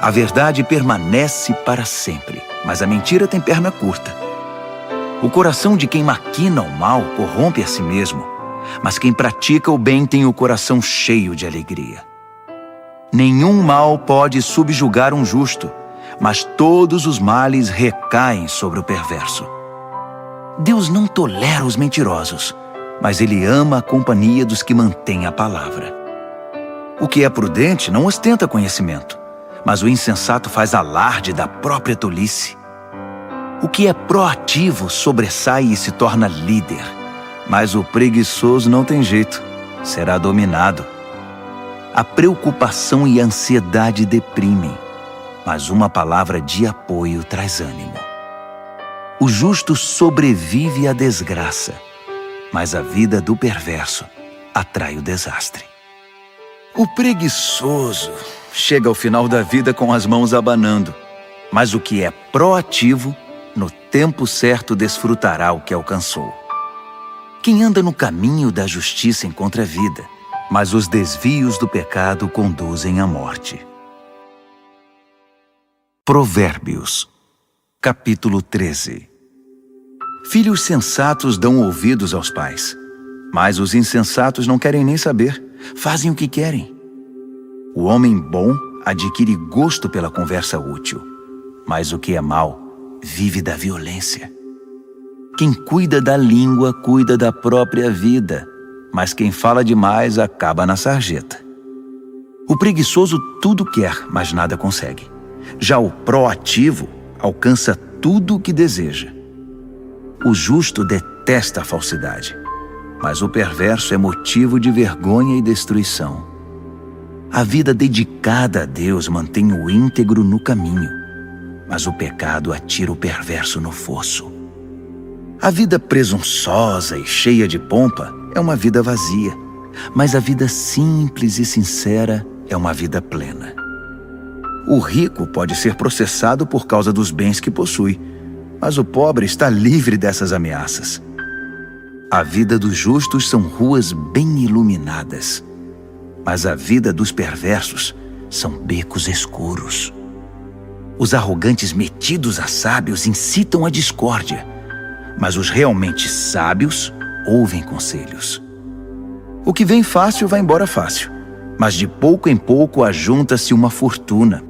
A verdade permanece para sempre, mas a mentira tem perna curta. O coração de quem maquina o mal corrompe a si mesmo, mas quem pratica o bem tem o coração cheio de alegria. Nenhum mal pode subjugar um justo, mas todos os males recaem sobre o perverso. Deus não tolera os mentirosos, mas Ele ama a companhia dos que mantêm a palavra. O que é prudente não ostenta conhecimento, mas o insensato faz alarde da própria tolice. O que é proativo sobressai e se torna líder, mas o preguiçoso não tem jeito, será dominado. A preocupação e a ansiedade deprimem, mas uma palavra de apoio traz ânimo. O justo sobrevive à desgraça, mas a vida do perverso atrai o desastre. O preguiçoso chega ao final da vida com as mãos abanando, mas o que é proativo, no tempo certo desfrutará o que alcançou. Quem anda no caminho da justiça encontra vida, mas os desvios do pecado conduzem à morte. Provérbios, capítulo 13. Filhos sensatos dão ouvidos aos pais, mas os insensatos não querem nem saber, fazem o que querem. O homem bom adquire gosto pela conversa útil, mas o que é mau vive da violência. Quem cuida da língua cuida da própria vida, mas quem fala demais acaba na sarjeta. O preguiçoso tudo quer, mas nada consegue. Já o proativo alcança tudo o que deseja. O justo detesta a falsidade, mas o perverso é motivo de vergonha e destruição. A vida dedicada a Deus mantém o íntegro no caminho, mas o pecado atira o perverso no fosso. A vida presunçosa e cheia de pompa é uma vida vazia, mas a vida simples e sincera é uma vida plena. O rico pode ser processado por causa dos bens que possui, mas o pobre está livre dessas ameaças. A vida dos justos são ruas bem iluminadas, mas a vida dos perversos são becos escuros. Os arrogantes metidos a sábios incitam a discórdia, mas os realmente sábios ouvem conselhos. O que vem fácil vai embora fácil, mas de pouco em pouco ajunta-se uma fortuna.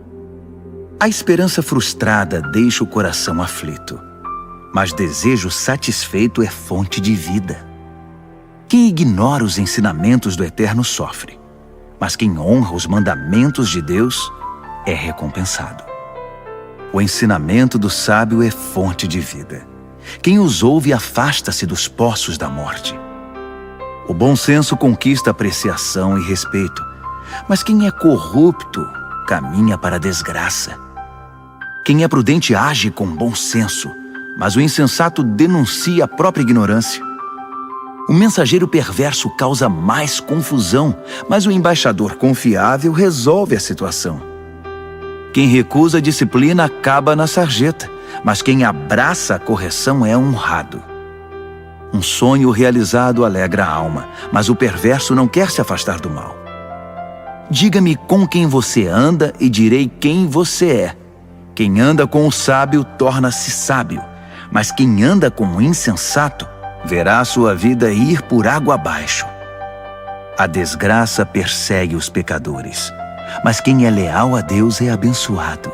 A esperança frustrada deixa o coração aflito, mas desejo satisfeito é fonte de vida. Quem ignora os ensinamentos do Eterno sofre, mas quem honra os mandamentos de Deus é recompensado. O ensinamento do sábio é fonte de vida. Quem os ouve afasta-se dos poços da morte. O bom senso conquista apreciação e respeito, mas quem é corrupto caminha para a desgraça. Quem é prudente age com bom senso, mas o insensato denuncia a própria ignorância. O mensageiro perverso causa mais confusão, mas o embaixador confiável resolve a situação. Quem recusa a disciplina acaba na sarjeta, mas quem abraça a correção é honrado. Um sonho realizado alegra a alma, mas o perverso não quer se afastar do mal. Diga-me com quem você anda e direi quem você é. Quem anda com o sábio torna-se sábio, mas quem anda com o insensato verá sua vida ir por água abaixo. A desgraça persegue os pecadores, mas quem é leal a Deus é abençoado.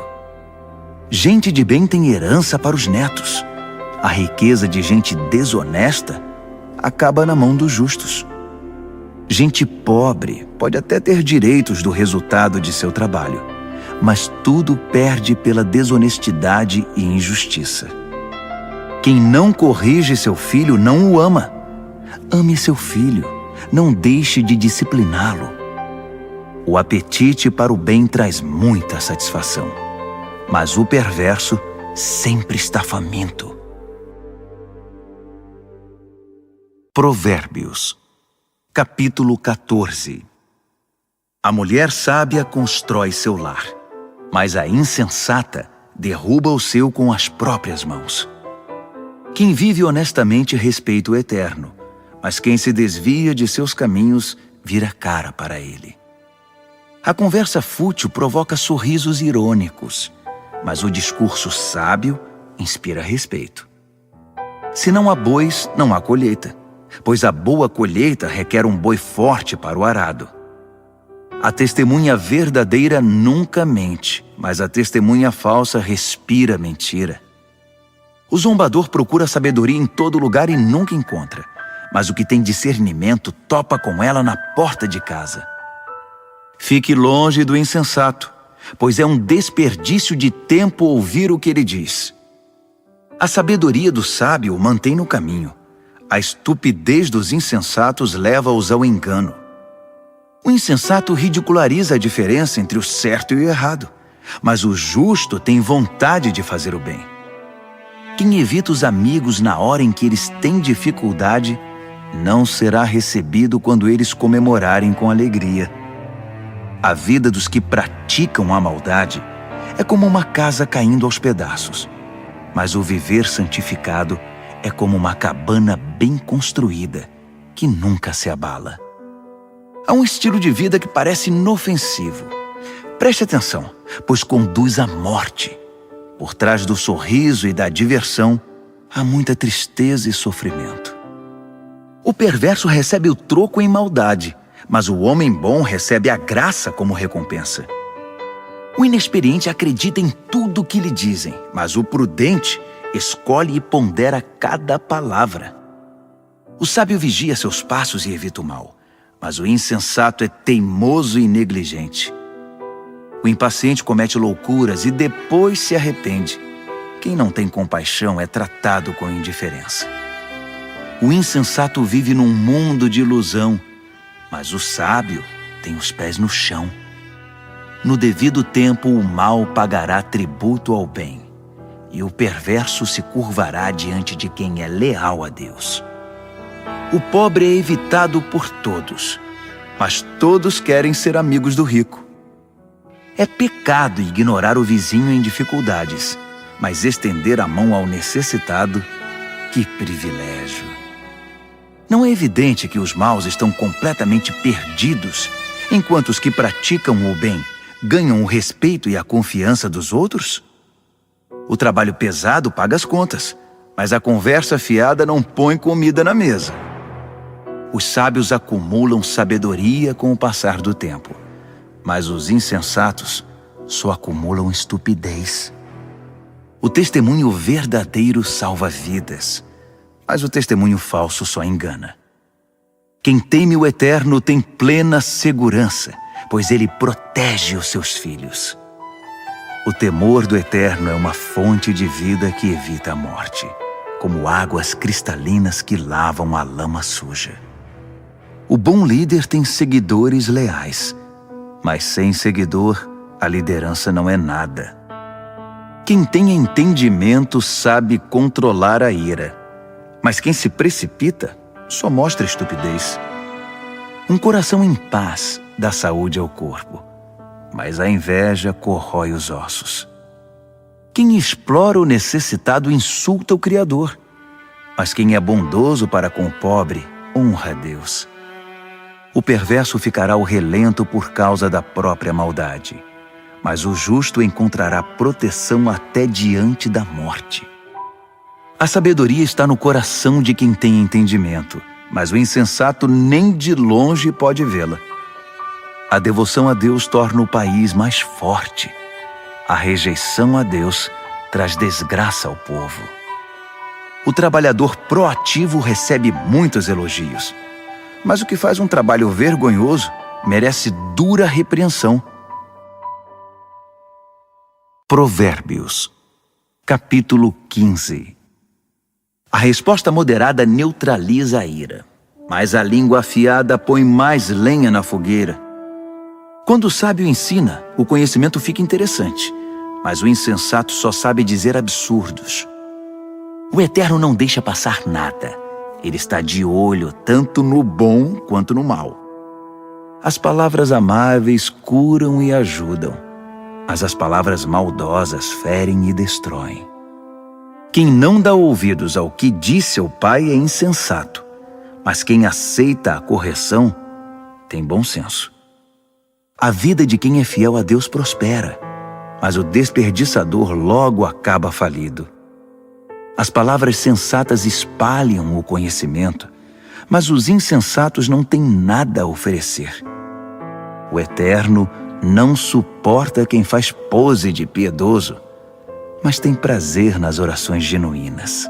Gente de bem tem herança para os netos. A riqueza de gente desonesta acaba na mão dos justos. Gente pobre pode até ter direitos do resultado de seu trabalho, mas tudo perde pela desonestidade e injustiça. Quem não corrige seu filho não o ama. Ame seu filho, não deixe de discipliná-lo. O apetite para o bem traz muita satisfação, mas o perverso sempre está faminto. Provérbios, capítulo 14. A mulher sábia constrói seu lar, mas a insensata derruba o seu com as próprias mãos. Quem vive honestamente respeita o Eterno, mas quem se desvia de seus caminhos vira cara para ele. A conversa fútil provoca sorrisos irônicos, mas o discurso sábio inspira respeito. Se não há bois, não há colheita, pois a boa colheita requer um boi forte para o arado. A testemunha verdadeira nunca mente, mas a testemunha falsa respira mentira. O zombador procura sabedoria em todo lugar e nunca encontra, mas o que tem discernimento topa com ela na porta de casa. Fique longe do insensato, pois é um desperdício de tempo ouvir o que ele diz. A sabedoria do sábio o mantém no caminho. A estupidez dos insensatos leva-os ao engano. O insensato ridiculariza a diferença entre o certo e o errado, mas o justo tem vontade de fazer o bem. Quem evita os amigos na hora em que eles têm dificuldade, não será recebido quando eles comemorarem com alegria. A vida dos que praticam a maldade é como uma casa caindo aos pedaços, mas o viver santificado é como uma cabana bem construída, que nunca se abala. Há um estilo de vida que parece inofensivo. Preste atenção, pois conduz à morte. Por trás do sorriso e da diversão, há muita tristeza e sofrimento. O perverso recebe o troco em maldade, mas o homem bom recebe a graça como recompensa. O inexperiente acredita em tudo o que lhe dizem, mas o prudente escolhe e pondera cada palavra. O sábio vigia seus passos e evita o mal, mas o insensato é teimoso e negligente. O impaciente comete loucuras e depois se arrepende. Quem não tem compaixão é tratado com indiferença. O insensato vive num mundo de ilusão, mas o sábio tem os pés no chão. No devido tempo, o mal pagará tributo ao bem, e o perverso se curvará diante de quem é leal a Deus. O pobre é evitado por todos, mas todos querem ser amigos do rico. É pecado ignorar o vizinho em dificuldades, mas estender a mão ao necessitado, que privilégio! Não é evidente que os maus estão completamente perdidos, enquanto os que praticam o bem ganham o respeito e a confiança dos outros? O trabalho pesado paga as contas, mas a conversa fiada não põe comida na mesa. Os sábios acumulam sabedoria com o passar do tempo, mas os insensatos só acumulam estupidez. O testemunho verdadeiro salva vidas, mas o testemunho falso só engana. Quem teme o Eterno tem plena segurança, pois ele protege os seus filhos. O temor do Eterno é uma fonte de vida que evita a morte, como águas cristalinas que lavam a lama suja. O bom líder tem seguidores leais, mas sem seguidor, a liderança não é nada. Quem tem entendimento sabe controlar a ira, mas quem se precipita só mostra estupidez. Um coração em paz dá saúde ao corpo, mas a inveja corrói os ossos. Quem explora o necessitado insulta o Criador, mas quem é bondoso para com o pobre honra a Deus. O perverso ficará ao relento por causa da própria maldade, mas o justo encontrará proteção até diante da morte. A sabedoria está no coração de quem tem entendimento, mas o insensato nem de longe pode vê-la. A devoção a Deus torna o país mais forte. A rejeição a Deus traz desgraça ao povo. O trabalhador proativo recebe muitos elogios, mas o que faz um trabalho vergonhoso merece dura repreensão. Provérbios, capítulo 15. A resposta moderada neutraliza a ira, mas a língua afiada põe mais lenha na fogueira. Quando o sábio ensina, o conhecimento fica interessante, mas o insensato só sabe dizer absurdos. O Eterno não deixa passar nada. Ele está de olho tanto no bom quanto no mal. As palavras amáveis curam e ajudam, mas as palavras maldosas ferem e destroem. Quem não dá ouvidos ao que diz seu pai é insensato, mas quem aceita a correção tem bom senso. A vida de quem é fiel a Deus prospera, mas o desperdiçador logo acaba falido. As palavras sensatas espalham o conhecimento, mas os insensatos não têm nada a oferecer. O Eterno não suporta quem faz pose de piedoso, mas tem prazer nas orações genuínas.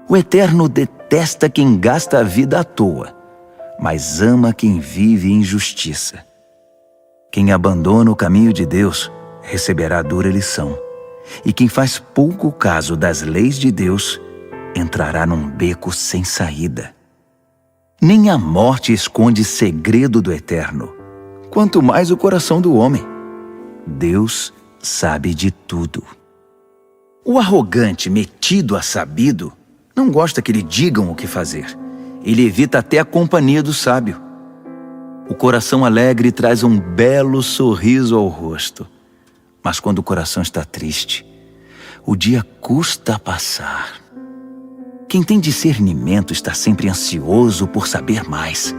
O Eterno detesta quem gasta a vida à toa, mas ama quem vive em justiça. Quem abandona o caminho de Deus receberá dura lição, e quem faz pouco caso das leis de Deus entrará num beco sem saída. Nem a morte esconde segredo do Eterno, quanto mais o coração do homem. Deus sabe de tudo. O arrogante, metido a sabido, não gosta que lhe digam o que fazer. Ele evita até a companhia do sábio. O coração alegre traz um belo sorriso ao rosto, mas quando o coração está triste, o dia custa a passar. Quem tem discernimento está sempre ansioso por saber mais,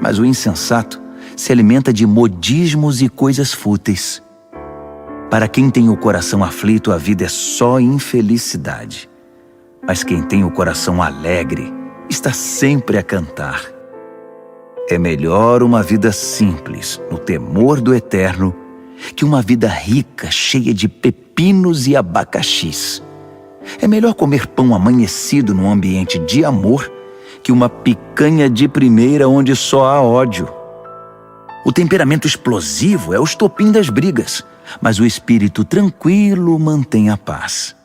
mas o insensato se alimenta de modismos e coisas fúteis. Para quem tem o coração aflito, a vida é só infelicidade, mas quem tem o coração alegre está sempre a cantar. É melhor uma vida simples, no temor do Eterno, que uma vida rica, cheia de pepinos e abacaxis. É melhor comer pão amanhecido num ambiente de amor que uma picanha de primeira onde só há ódio. O temperamento explosivo é o estopim das brigas, mas o espírito tranquilo mantém a paz.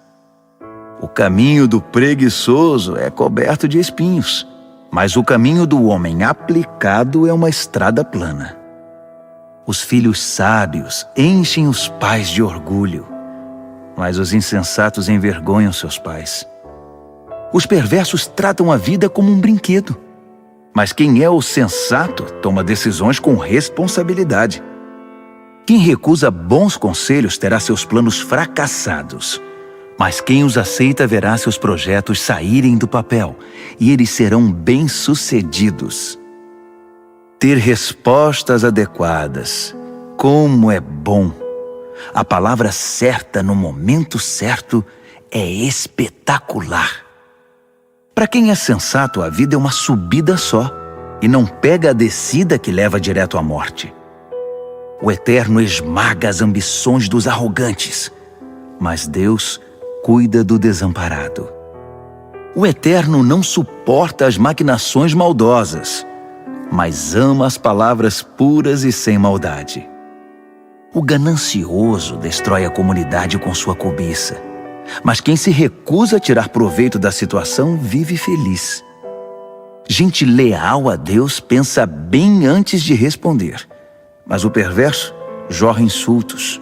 O caminho do preguiçoso é coberto de espinhos, mas o caminho do homem aplicado é uma estrada plana. Os filhos sábios enchem os pais de orgulho, mas os insensatos envergonham seus pais. Os perversos tratam a vida como um brinquedo, mas quem é o sensato toma decisões com responsabilidade. Quem recusa bons conselhos terá seus planos fracassados, mas quem os aceita verá seus projetos saírem do papel e eles serão bem-sucedidos. Ter respostas adequadas, como é bom! A palavra certa no momento certo é espetacular. Para quem é sensato, a vida é uma subida só e não pega a descida que leva direto à morte. O Eterno esmaga as ambições dos arrogantes, mas Deus cuida do desamparado. O Eterno não suporta as maquinações maldosas, mas ama as palavras puras e sem maldade. O ganancioso destrói a comunidade com sua cobiça, mas quem se recusa a tirar proveito da situação vive feliz. Gente leal a Deus pensa bem antes de responder, mas o perverso jorra insultos.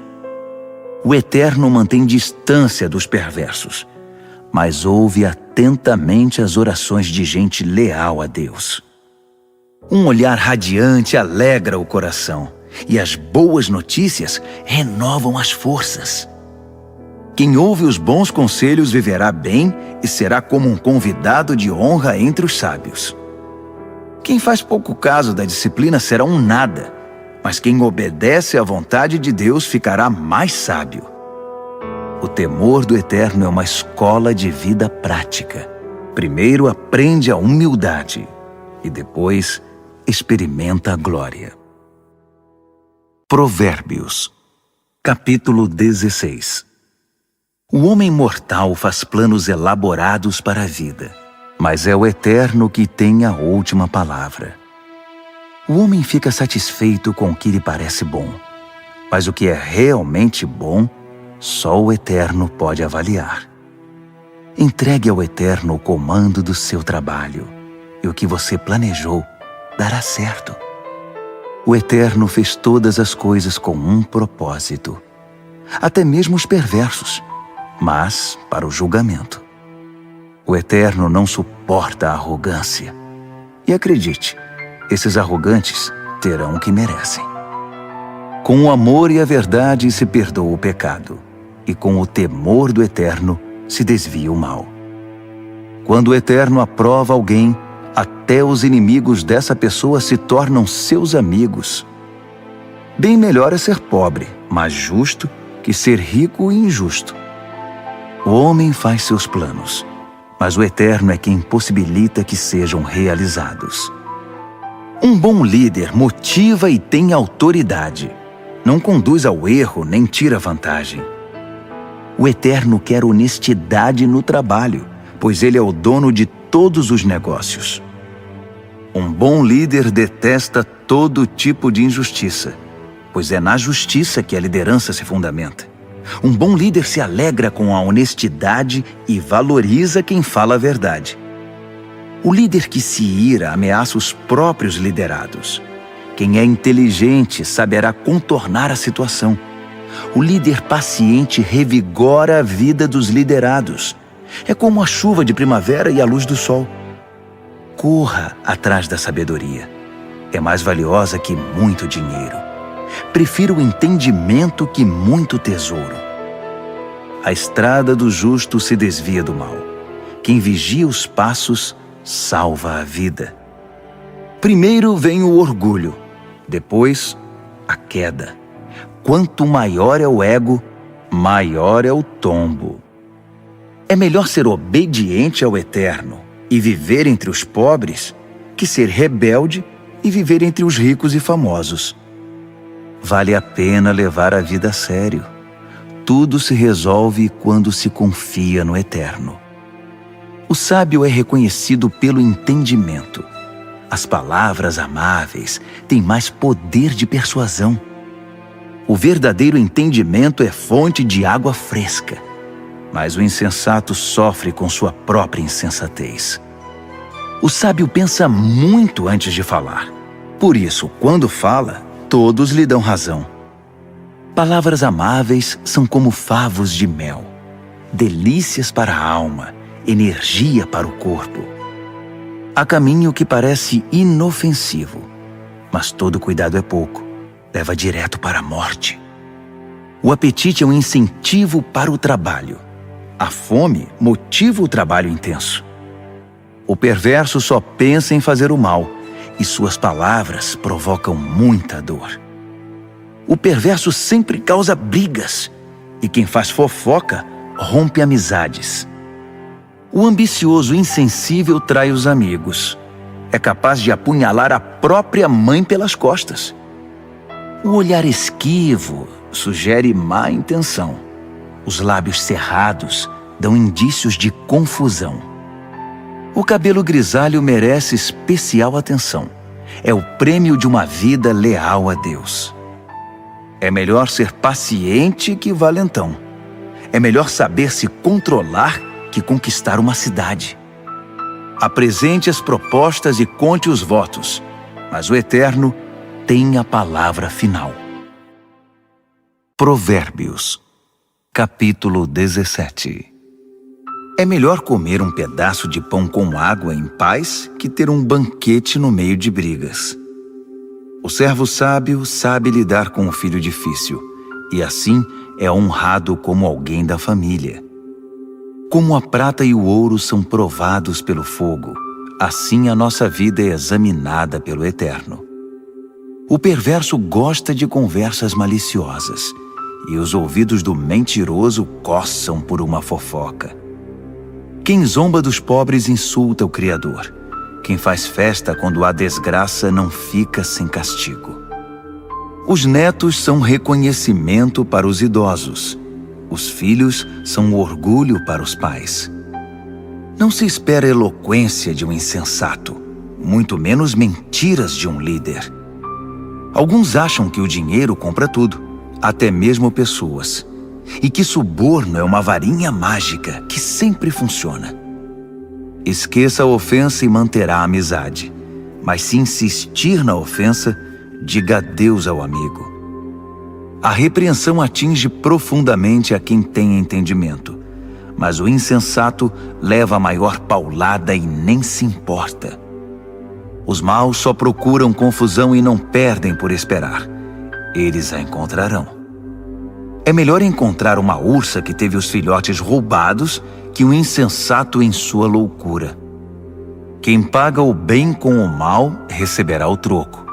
O Eterno mantém distância dos perversos, mas ouve atentamente as orações de gente leal a Deus. Um olhar radiante alegra o coração, e as boas notícias renovam as forças. Quem ouve os bons conselhos viverá bem e será como um convidado de honra entre os sábios. Quem faz pouco caso da disciplina será um nada, mas quem obedece à vontade de Deus ficará mais sábio. O temor do Eterno é uma escola de vida prática. Primeiro aprende a humildade e depois experimenta a glória. Provérbios, capítulo 16. O homem mortal faz planos elaborados para a vida, mas é o Eterno que tem a última palavra. O homem fica satisfeito com o que lhe parece bom, mas o que é realmente bom, só o Eterno pode avaliar. Entregue ao Eterno o comando do seu trabalho, e o que você planejou dará certo. O Eterno fez todas as coisas com um propósito, até mesmo os perversos, mas para o julgamento. O Eterno não suporta a arrogância. E acredite, esses arrogantes terão o que merecem. Com o amor e a verdade se perdoa o pecado, e com o temor do Eterno se desvia o mal. Quando o Eterno aprova alguém, até os inimigos dessa pessoa se tornam seus amigos. Bem melhor é ser pobre, mas justo, que ser rico e injusto. O homem faz seus planos, mas o Eterno é quem possibilita que sejam realizados. Um bom líder motiva e tem autoridade. Não conduz ao erro nem tira vantagem. O Eterno quer honestidade no trabalho, pois Ele é o dono de todos os negócios. Um bom líder detesta todo tipo de injustiça, pois é na justiça que a liderança se fundamenta. Um bom líder se alegra com a honestidade e valoriza quem fala a verdade. O líder que se ira ameaça os próprios liderados. Quem é inteligente saberá contornar a situação. O líder paciente revigora a vida dos liderados. É como a chuva de primavera e a luz do sol. Corra atrás da sabedoria. É mais valiosa que muito dinheiro. Prefiro o entendimento que muito tesouro. A estrada do justo se desvia do mal. Quem vigia os passos salva a vida. Primeiro vem o orgulho, depois a queda. Quanto maior é o ego, maior é o tombo. É melhor ser obediente ao Eterno e viver entre os pobres que ser rebelde e viver entre os ricos e famosos. Vale a pena levar a vida a sério. Tudo se resolve quando se confia no Eterno. O sábio é reconhecido pelo entendimento. As palavras amáveis têm mais poder de persuasão. O verdadeiro entendimento é fonte de água fresca. mas o insensato sofre com sua própria insensatez. O sábio pensa muito antes de falar. Por isso, quando fala, todos lhe dão razão. Palavras amáveis são como favos de mel, delícias para a alma, energia para o corpo. Há caminho que parece inofensivo, mas todo cuidado é pouco, leva direto para a morte. O apetite é um incentivo para o trabalho. A fome motiva o trabalho intenso. O perverso só pensa em fazer o mal, e suas palavras provocam muita dor. O perverso sempre causa brigas, e quem faz fofoca rompe amizades. O ambicioso insensível trai os amigos. É capaz de apunhalar a própria mãe pelas costas. O olhar esquivo sugere má intenção. Os lábios cerrados dão indícios de confusão. O cabelo grisalho merece especial atenção. É o prêmio de uma vida leal a Deus. É melhor ser paciente que valentão. É melhor saber se controlar que conquistar uma cidade. Apresente as propostas e conte os votos, mas o Eterno tem a palavra final. Provérbios, capítulo 17. É melhor comer um pedaço de pão com água em paz que ter um banquete no meio de brigas. O servo sábio sabe lidar com o filho difícil, e assim é honrado como alguém da família. Como a prata e o ouro são provados pelo fogo, assim a nossa vida é examinada pelo Eterno. O perverso gosta de conversas maliciosas, e os ouvidos do mentiroso coçam por uma fofoca. Quem zomba dos pobres insulta o Criador. Quem faz festa quando há desgraça não fica sem castigo. Os netos são reconhecimento para os idosos. Os filhos são orgulho para os pais. Não se espera eloquência de um insensato, muito menos mentiras de um líder. Alguns acham que o dinheiro compra tudo, até mesmo pessoas, e que suborno é uma varinha mágica que sempre funciona. Esqueça a ofensa e manterá a amizade, mas se insistir na ofensa, diga adeus ao amigo. A repreensão atinge profundamente a quem tem entendimento, mas o insensato leva a maior paulada e nem se importa. Os maus só procuram confusão e não perdem por esperar. Eles a encontrarão. É melhor encontrar uma ursa que teve os filhotes roubados que um insensato em sua loucura. Quem paga o bem com o mal receberá o troco.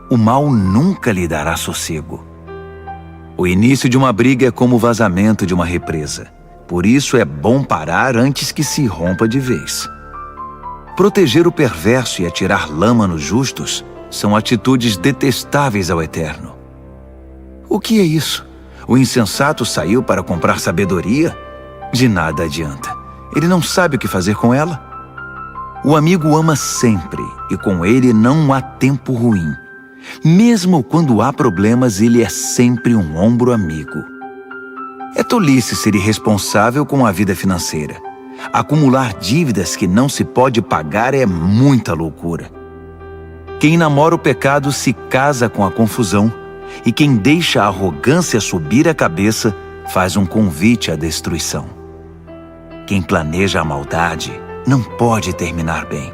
O mal nunca lhe dará sossego. O início de uma briga é como o vazamento de uma represa. Por isso é bom parar antes que se rompa de vez. Proteger o perverso e atirar lama nos justos são atitudes detestáveis ao Eterno. O que é isso? O insensato saiu para comprar sabedoria? De nada adianta. Ele não sabe o que fazer com ela. O amigo ama sempre, e com ele não há tempo ruim. Mesmo quando há problemas, ele é sempre um ombro amigo. É tolice ser irresponsável com a vida financeira. Acumular dívidas que não se pode pagar é muita loucura. Quem namora o pecado se casa com a confusão, e quem deixa a arrogância subir a cabeça faz um convite à destruição. Quem planeja a maldade não pode terminar bem.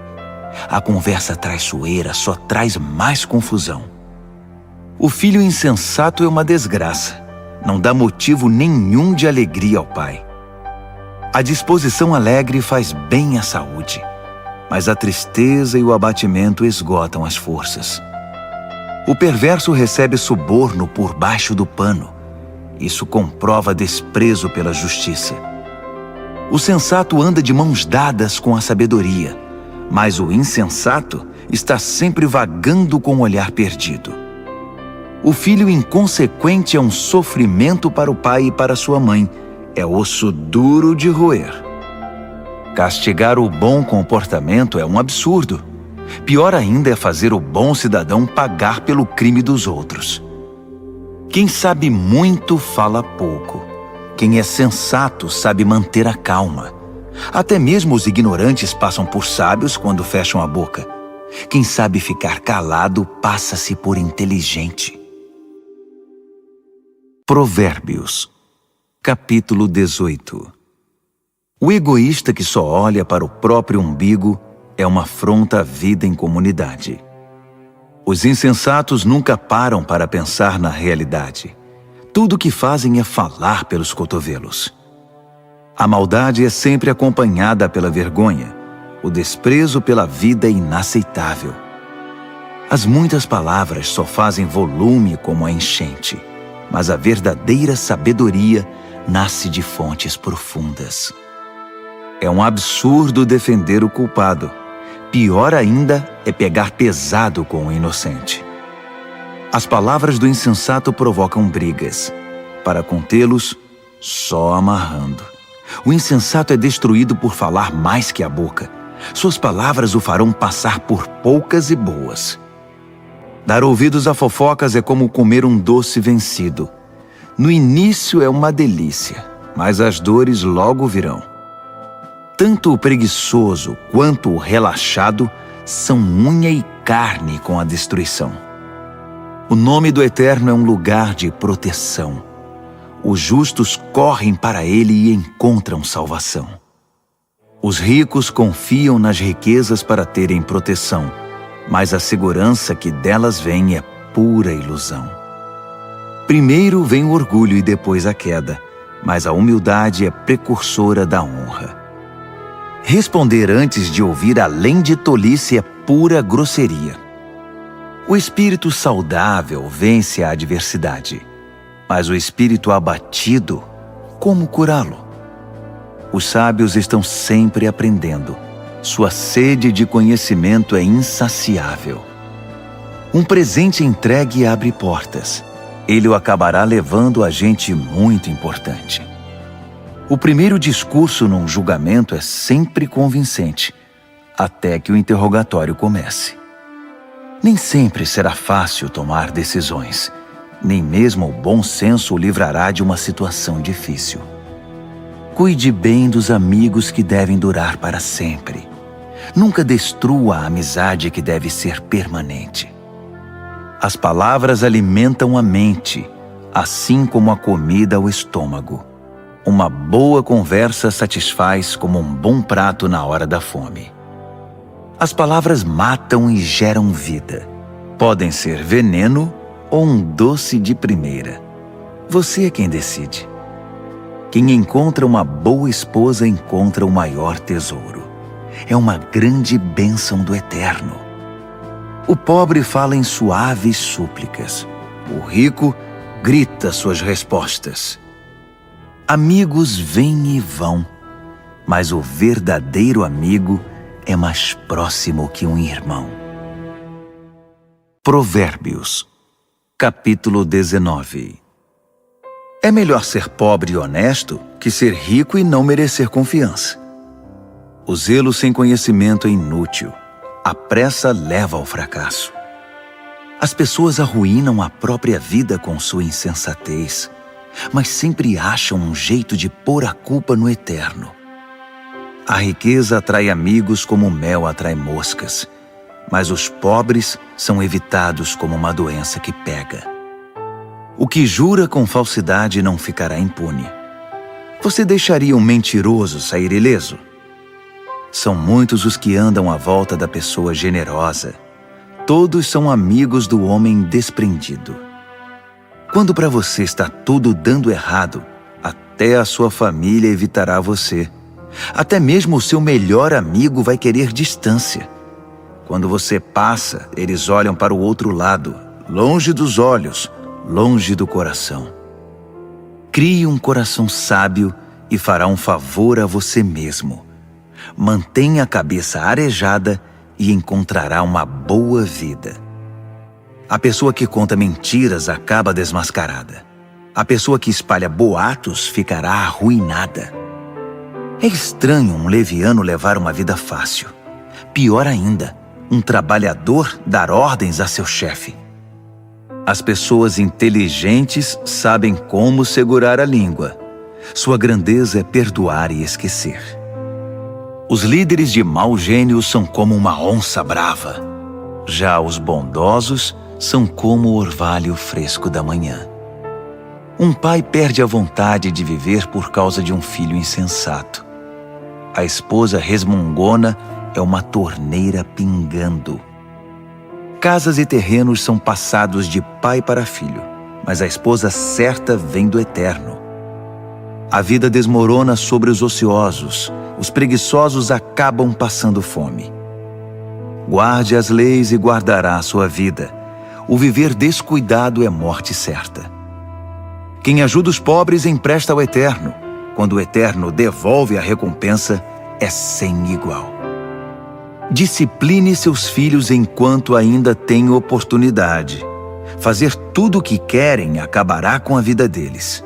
A conversa traiçoeira só traz mais confusão. O filho insensato é uma desgraça. Não dá motivo nenhum de alegria ao pai. A disposição alegre faz bem à saúde, mas a tristeza e o abatimento esgotam as forças. O perverso recebe suborno por baixo do pano. Isso comprova desprezo pela justiça. O sensato anda de mãos dadas com a sabedoria, mas o insensato está sempre vagando com o olhar perdido. O filho inconsequente é um sofrimento para o pai e para sua mãe. É osso duro de roer. Castigar o bom comportamento é um absurdo. Pior ainda é fazer o bom cidadão pagar pelo crime dos outros. Quem sabe muito fala pouco. Quem é sensato sabe manter a calma. Até mesmo os ignorantes passam por sábios quando fecham a boca. Quem sabe ficar calado passa-se por inteligente. Provérbios, capítulo 18. O egoísta que só olha para o próprio umbigo é uma afronta à vida em comunidade. Os insensatos nunca param para pensar na realidade. Tudo o que fazem é falar pelos cotovelos. A maldade é sempre acompanhada pela vergonha. O desprezo pela vida é inaceitável. As muitas palavras só fazem volume como a enchente, mas a verdadeira sabedoria nasce de fontes profundas. É um absurdo defender o culpado. Pior ainda é pegar pesado com o inocente. As palavras do insensato provocam brigas. Para contê-los, só amarrando. O insensato é destruído por falar mais que a boca. Suas palavras o farão passar por poucas e boas. Dar ouvidos a fofocas é como comer um doce vencido. No início é uma delícia, mas as dores logo virão. Tanto o preguiçoso quanto o relaxado são unha e carne com a destruição. O nome do Eterno é um lugar de proteção. Os justos correm para ele e encontram salvação. Os ricos confiam nas riquezas para terem proteção, mas a segurança que delas vem é pura ilusão. Primeiro vem o orgulho e depois a queda, mas a humildade é precursora da honra. Responder antes de ouvir além de tolice é pura grosseria. O espírito saudável vence a adversidade, mas o espírito abatido, como curá-lo? Os sábios estão sempre aprendendo. Sua sede de conhecimento é insaciável. Um presente entregue abre portas. Ele o acabará levando a gente muito importante. O primeiro discurso num julgamento é sempre convincente, até que o interrogatório comece. Nem sempre será fácil tomar decisões. Nem mesmo o bom senso o livrará de uma situação difícil. Cuide bem dos amigos que devem durar para sempre. Nunca destrua a amizade que deve ser permanente. As palavras alimentam a mente, assim como a comida o estômago. Uma boa conversa satisfaz como um bom prato na hora da fome. As palavras matam e geram vida. Podem ser veneno ou um doce de primeira. Você é quem decide. Quem encontra uma boa esposa encontra o maior tesouro. É uma grande bênção do Eterno. O pobre fala em suaves súplicas. O rico grita suas respostas. Amigos vêm e vão, mas o verdadeiro amigo é mais próximo que um irmão. Provérbios, capítulo 19. É melhor ser pobre e honesto que ser rico e não merecer confiança. O zelo sem conhecimento é inútil. A pressa leva ao fracasso. As pessoas arruinam a própria vida com sua insensatez, mas sempre acham um jeito de pôr a culpa no Eterno. A riqueza atrai amigos como o mel atrai moscas, mas os pobres são evitados como uma doença que pega. O que jura com falsidade não ficará impune. Você deixaria um mentiroso sair ileso? São muitos os que andam à volta da pessoa generosa. Todos são amigos do homem desprendido. Quando para você está tudo dando errado, até a sua família evitará você. Até mesmo o seu melhor amigo vai querer distância. Quando você passa, eles olham para o outro lado, longe dos olhos, longe do coração. Crie um coração sábio e fará um favor a você mesmo. Mantenha a cabeça arejada e encontrará uma boa vida. A pessoa que conta mentiras acaba desmascarada. A pessoa que espalha boatos ficará arruinada. É estranho um leviano levar uma vida fácil. Pior ainda, um trabalhador dar ordens a seu chefe. As pessoas inteligentes sabem como segurar a língua. Sua grandeza é perdoar e esquecer. Os líderes de mau gênio são como uma onça brava. Já os bondosos são como o orvalho fresco da manhã. Um pai perde a vontade de viver por causa de um filho insensato. A esposa resmungona é uma torneira pingando. Casas e terrenos são passados de pai para filho, mas a esposa certa vem do Eterno. A vida desmorona sobre os ociosos, os preguiçosos acabam passando fome. Guarde as leis e guardará a sua vida. O viver descuidado é morte certa. Quem ajuda os pobres empresta ao Eterno. Quando o Eterno devolve a recompensa, é sem igual. Discipline seus filhos enquanto ainda tem oportunidade. Fazer tudo o que querem acabará com a vida deles.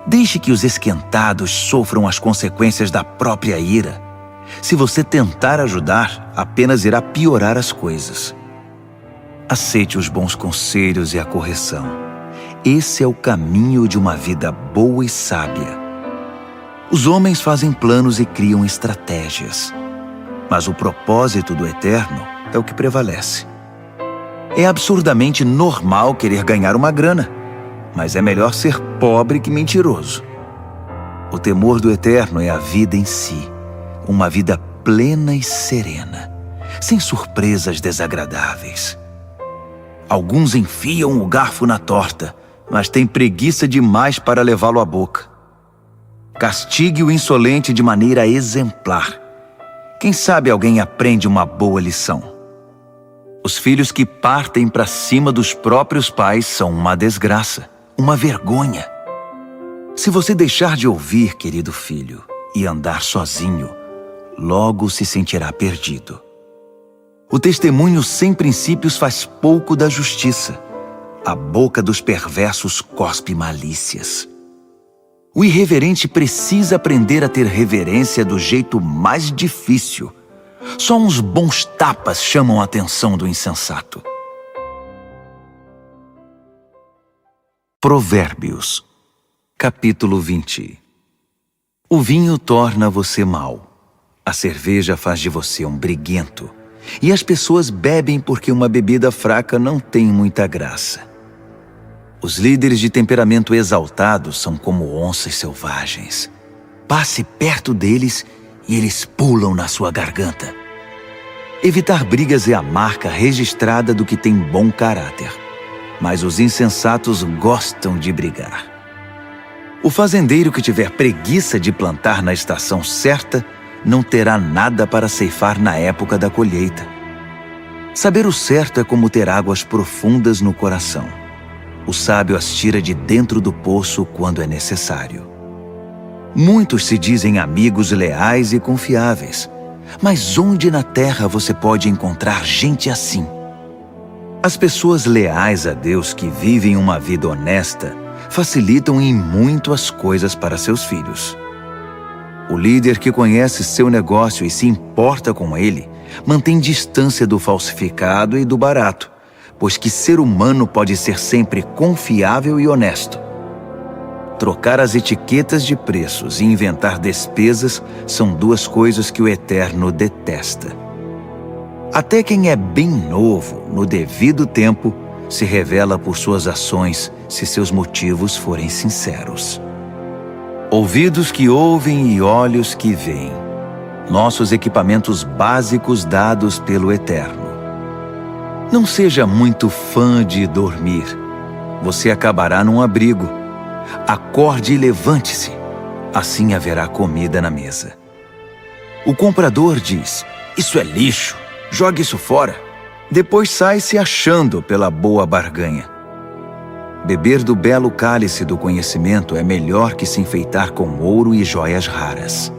Deixe que os esquentados sofram as consequências da própria ira. Se você tentar ajudar, apenas irá piorar as coisas. Aceite os bons conselhos e a correção. Esse é o caminho de uma vida boa e sábia. Os homens fazem planos e criam estratégias, mas o propósito do Eterno é o que prevalece. É absurdamente normal querer ganhar uma grana, mas é melhor ser pobre que mentiroso. O temor do Eterno é a vida em si, uma vida plena e serena, sem surpresas desagradáveis. Alguns enfiam o garfo na torta, mas têm preguiça demais para levá-lo à boca. Castigue o insolente de maneira exemplar. Quem sabe alguém aprende uma boa lição. Os filhos que partem para cima dos próprios pais são uma desgraça, uma vergonha. Se você deixar de ouvir, querido filho, e andar sozinho, logo se sentirá perdido. O testemunho sem princípios faz pouco da justiça. A boca dos perversos cospe malícias. O irreverente precisa aprender a ter reverência do jeito mais difícil. Só uns bons tapas chamam a atenção do insensato. Provérbios, capítulo 20. O vinho torna você mau. A cerveja faz de você um briguento. E as pessoas bebem porque uma bebida fraca não tem muita graça. Os líderes de temperamento exaltado são como onças selvagens. Passe perto deles e eles pulam na sua garganta. Evitar brigas é a marca registrada do que tem bom caráter. Mas os insensatos gostam de brigar. O fazendeiro que tiver preguiça de plantar na estação certa não terá nada para ceifar na época da colheita. Saber o certo é como ter águas profundas no coração. O sábio as tira de dentro do poço quando é necessário. Muitos se dizem amigos leais e confiáveis, mas onde na terra você pode encontrar gente assim? As pessoas leais a Deus que vivem uma vida honesta facilitam em muito as coisas para seus filhos. O líder que conhece seu negócio e se importa com ele mantém distância do falsificado e do barato, pois que ser humano pode ser sempre confiável e honesto. Trocar as etiquetas de preços e inventar despesas são duas coisas que o Eterno detesta. Até quem é bem novo, no devido tempo, se revela por suas ações se seus motivos forem sinceros. Ouvidos que ouvem e olhos que veem. Nossos equipamentos básicos dados pelo Eterno. Não seja muito fã de dormir. Você acabará num abrigo. Acorde e levante-se. Assim haverá comida na mesa. O comprador diz: "Isso é lixo. Jogue isso fora." Depois sai se achando pela boa barganha. Beber do belo cálice do conhecimento é melhor que se enfeitar com ouro e joias raras.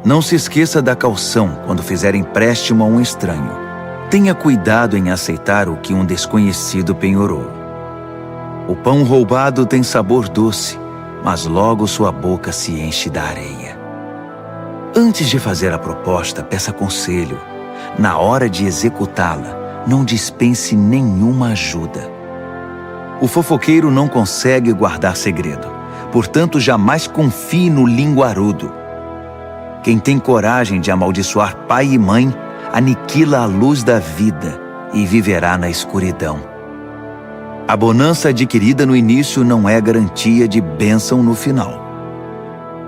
Não se esqueça da caução quando fizer empréstimo a um estranho. Tenha cuidado em aceitar o que um desconhecido penhorou. O pão roubado tem sabor doce, mas logo sua boca se enche da areia. Antes de fazer a proposta, peça conselho. Na hora de executá-la, não dispense nenhuma ajuda. O fofoqueiro não consegue guardar segredo, Portanto, jamais confie no linguarudo. Quem tem coragem de amaldiçoar pai e mãe, aniquila a luz da vida e viverá na escuridão. A bonança adquirida no início não é garantia de bênção no final.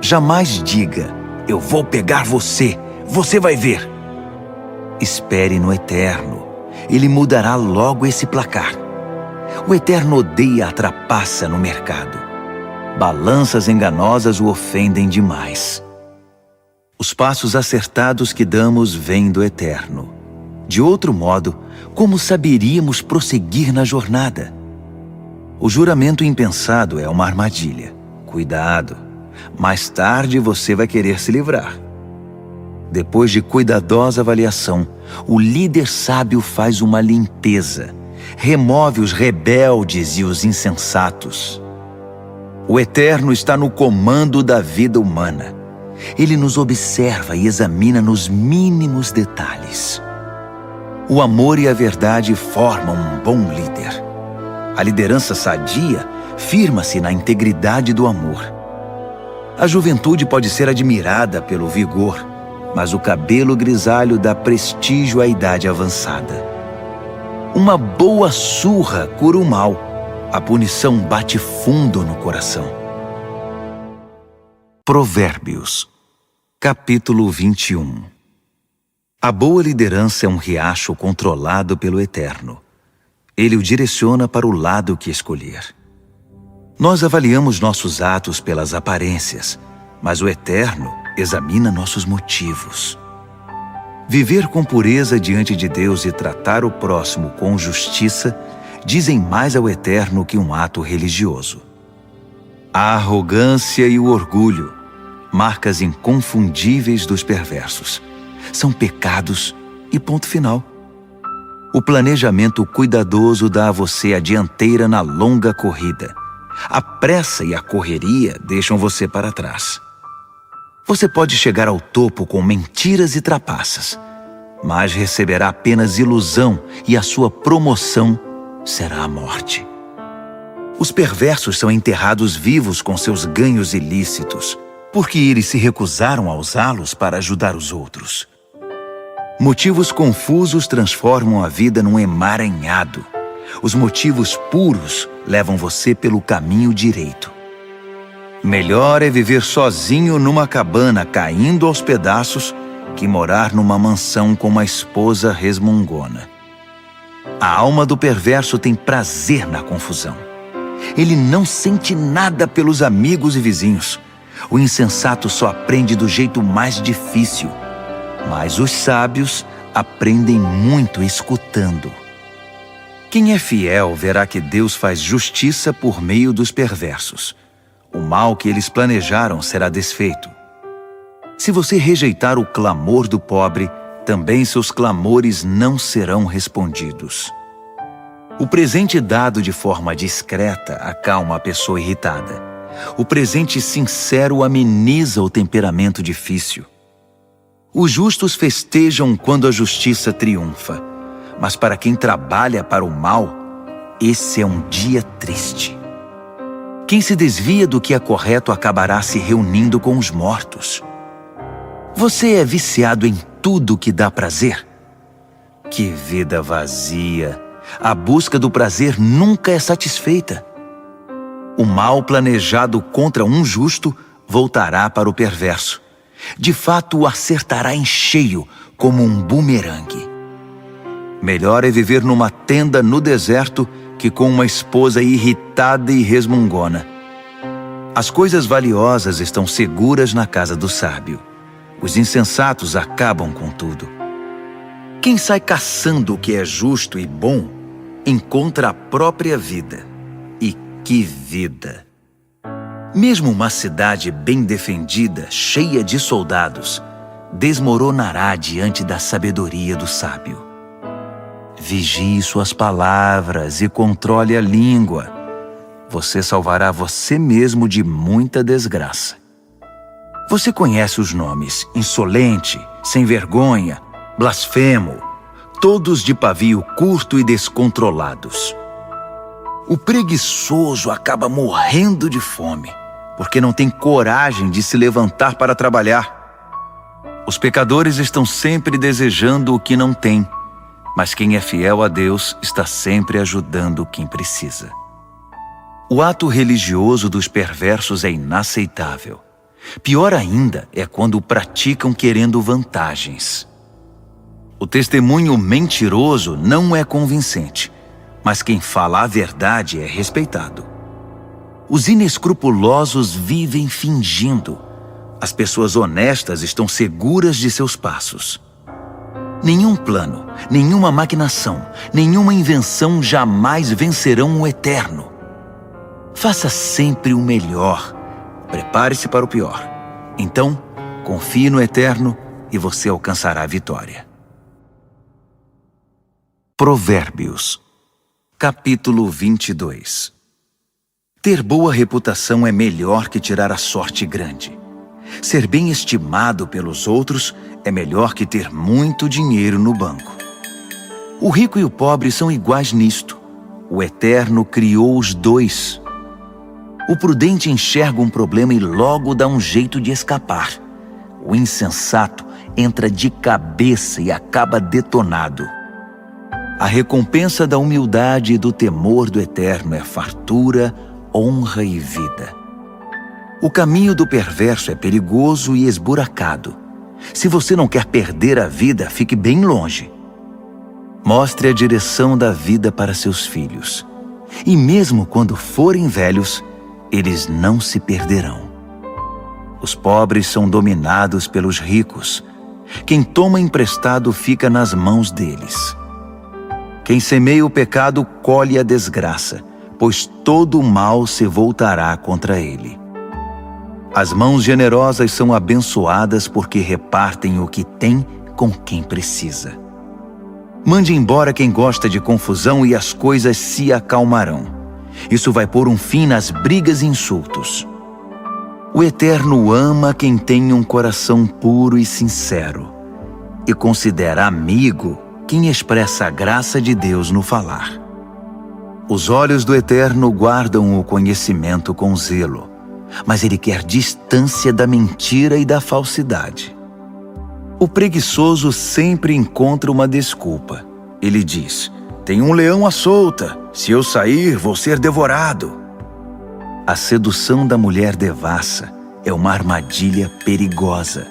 Jamais diga, eu vou pegar você, você vai ver. Espere no Eterno, Ele mudará logo esse placar. O Eterno odeia a trapaça no mercado. Balanças enganosas o ofendem demais. Os passos acertados que damos vêm do Eterno. De outro modo, como saberíamos prosseguir na jornada? O juramento impensado é uma armadilha. Cuidado, mais tarde você vai querer se livrar. Depois de cuidadosa avaliação, o líder sábio faz uma limpeza, remove os rebeldes e os insensatos. O Eterno está no comando da vida humana. Ele nos observa e examina nos mínimos detalhes. O amor e a verdade formam um bom líder. A liderança sadia firma-se na integridade do amor. A juventude pode ser admirada pelo vigor, mas o cabelo grisalho dá prestígio à idade avançada. Uma boa surra cura o mal. A punição bate fundo no coração. Provérbios, capítulo 21. A boa liderança é um riacho controlado pelo Eterno. Ele o direciona para o lado que escolher. Nós avaliamos nossos atos pelas aparências, mas o Eterno examina nossos motivos. Viver com pureza diante de Deus e tratar o próximo com justiça dizem mais ao Eterno que um ato religioso. A arrogância e o orgulho, marcas inconfundíveis dos perversos, são pecados e ponto final. O planejamento cuidadoso dá a você a dianteira na longa corrida. A pressa e a correria deixam você para trás. Você pode chegar ao topo com mentiras e trapaças, mas receberá apenas ilusão e a sua promoção será a morte. Os perversos são enterrados vivos com seus ganhos ilícitos, porque eles se recusaram a usá-los para ajudar os outros. Motivos confusos transformam a vida num emaranhado. Os motivos puros levam você pelo caminho direito. Melhor é viver sozinho numa cabana caindo aos pedaços que morar numa mansão com uma esposa resmungona. A alma do perverso tem prazer na confusão. Ele não sente nada pelos amigos e vizinhos. O insensato só aprende do jeito mais difícil, mas os sábios aprendem muito escutando. Quem é fiel verá que Deus faz justiça por meio dos perversos. O mal que eles planejaram será desfeito. Se você rejeitar o clamor do pobre, também seus clamores não serão respondidos. O presente dado de forma discreta acalma a pessoa irritada. O presente sincero ameniza o temperamento difícil. Os justos festejam quando a justiça triunfa, mas para quem trabalha para o mal, esse é um dia triste. Quem se desvia do que é correto acabará se reunindo com os mortos. Você é viciado em tudo que dá prazer? Que vida vazia! A busca do prazer nunca é satisfeita. O mal planejado contra um justo voltará para o perverso. De fato, o acertará em cheio, como um bumerangue. Melhor é viver numa tenda no deserto que com uma esposa irritada e resmungona. As coisas valiosas estão seguras na casa do sábio. Os insensatos acabam com tudo. Quem sai caçando o que é justo e bom, encontra a própria vida. E que vida! Mesmo uma cidade bem defendida, cheia de soldados, desmoronará diante da sabedoria do sábio. Vigie suas palavras e controle a língua. Você salvará você mesmo de muita desgraça. Você conhece os nomes insolente, sem vergonha, blasfemo, todos de pavio curto e descontrolados. O preguiçoso acaba morrendo de fome, porque não tem coragem de se levantar para trabalhar. Os pecadores estão sempre desejando o que não têm, mas quem é fiel a Deus está sempre ajudando quem precisa. O ato religioso dos perversos é inaceitável. Pior ainda é quando o praticam querendo vantagens. O testemunho mentiroso não é convincente, mas quem fala a verdade é respeitado. Os inescrupulosos vivem fingindo. As pessoas honestas estão seguras de seus passos. Nenhum plano, nenhuma maquinação, nenhuma invenção jamais vencerão o eterno. Faça sempre o melhor. Prepare-se para o pior. Então, confie no eterno e você alcançará a vitória. Provérbios, capítulo 22. Ter boa reputação é melhor que tirar a sorte grande. Ser bem estimado pelos outros é melhor que ter muito dinheiro no banco. O rico e o pobre são iguais nisto. O Eterno criou os dois. O prudente enxerga um problema e logo dá um jeito de escapar. O insensato entra de cabeça e acaba detonado. A recompensa da humildade e do temor do Eterno é fartura, honra e vida. O caminho do perverso é perigoso e esburacado. Se você não quer perder a vida, fique bem longe. Mostre a direção da vida para seus filhos. E mesmo quando forem velhos, eles não se perderão. Os pobres são dominados pelos ricos. Quem toma emprestado fica nas mãos deles. Quem semeia o pecado colhe a desgraça, pois todo o mal se voltará contra ele. As mãos generosas são abençoadas porque repartem o que tem com quem precisa. Mande embora quem gosta de confusão e as coisas se acalmarão. Isso vai pôr um fim nas brigas e insultos. O Eterno ama quem tem um coração puro e sincero e considera amigo quem expressa a graça de Deus no falar. Os olhos do Eterno guardam o conhecimento com zelo, mas ele quer distância da mentira e da falsidade. O preguiçoso sempre encontra uma desculpa. Ele diz: tem um leão à solta, se eu sair, vou ser devorado. A sedução da mulher devassa é uma armadilha perigosa.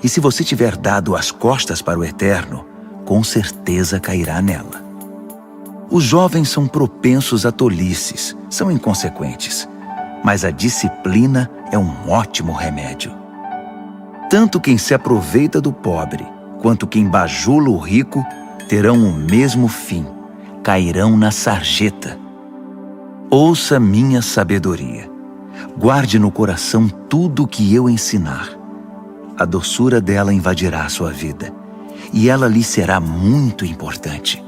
E se você tiver dado as costas para o Eterno, com certeza cairá nela. Os jovens são propensos a tolices, são inconsequentes, mas a disciplina é um ótimo remédio. Tanto quem se aproveita do pobre, quanto quem bajula o rico, terão o mesmo fim, cairão na sarjeta. Ouça minha sabedoria. Guarde no coração tudo o que eu ensinar. A doçura dela invadirá a sua vida, e ela lhe será muito importante.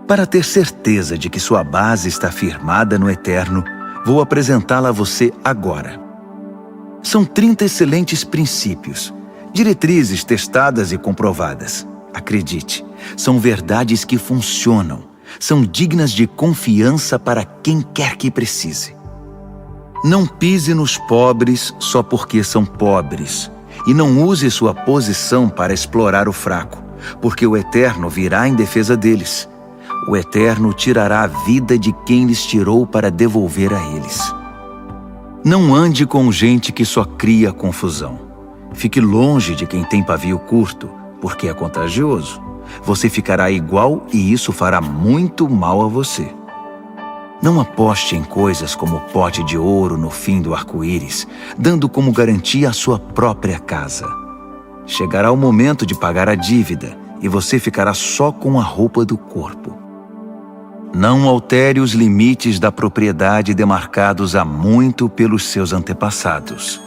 Para ter certeza de que sua base está firmada no Eterno, vou apresentá-la a você agora. São 30 excelentes princípios, diretrizes testadas e comprovadas. Acredite, são verdades que funcionam, são dignas de confiança para quem quer que precise. Não pise nos pobres só porque são pobres, e não use sua posição para explorar o fraco, porque o Eterno virá em defesa deles. O Eterno tirará a vida de quem lhes tirou para devolver a eles. Não ande com gente que só cria confusão. Fique longe de quem tem pavio curto, porque é contagioso. Você ficará igual e isso fará muito mal a você. Não aposte em coisas como o pote de ouro no fim do arco-íris, dando como garantia a sua própria casa. Chegará o momento de pagar a dívida e você ficará só com a roupa do corpo. Não altere os limites da propriedade demarcados há muito pelos seus antepassados.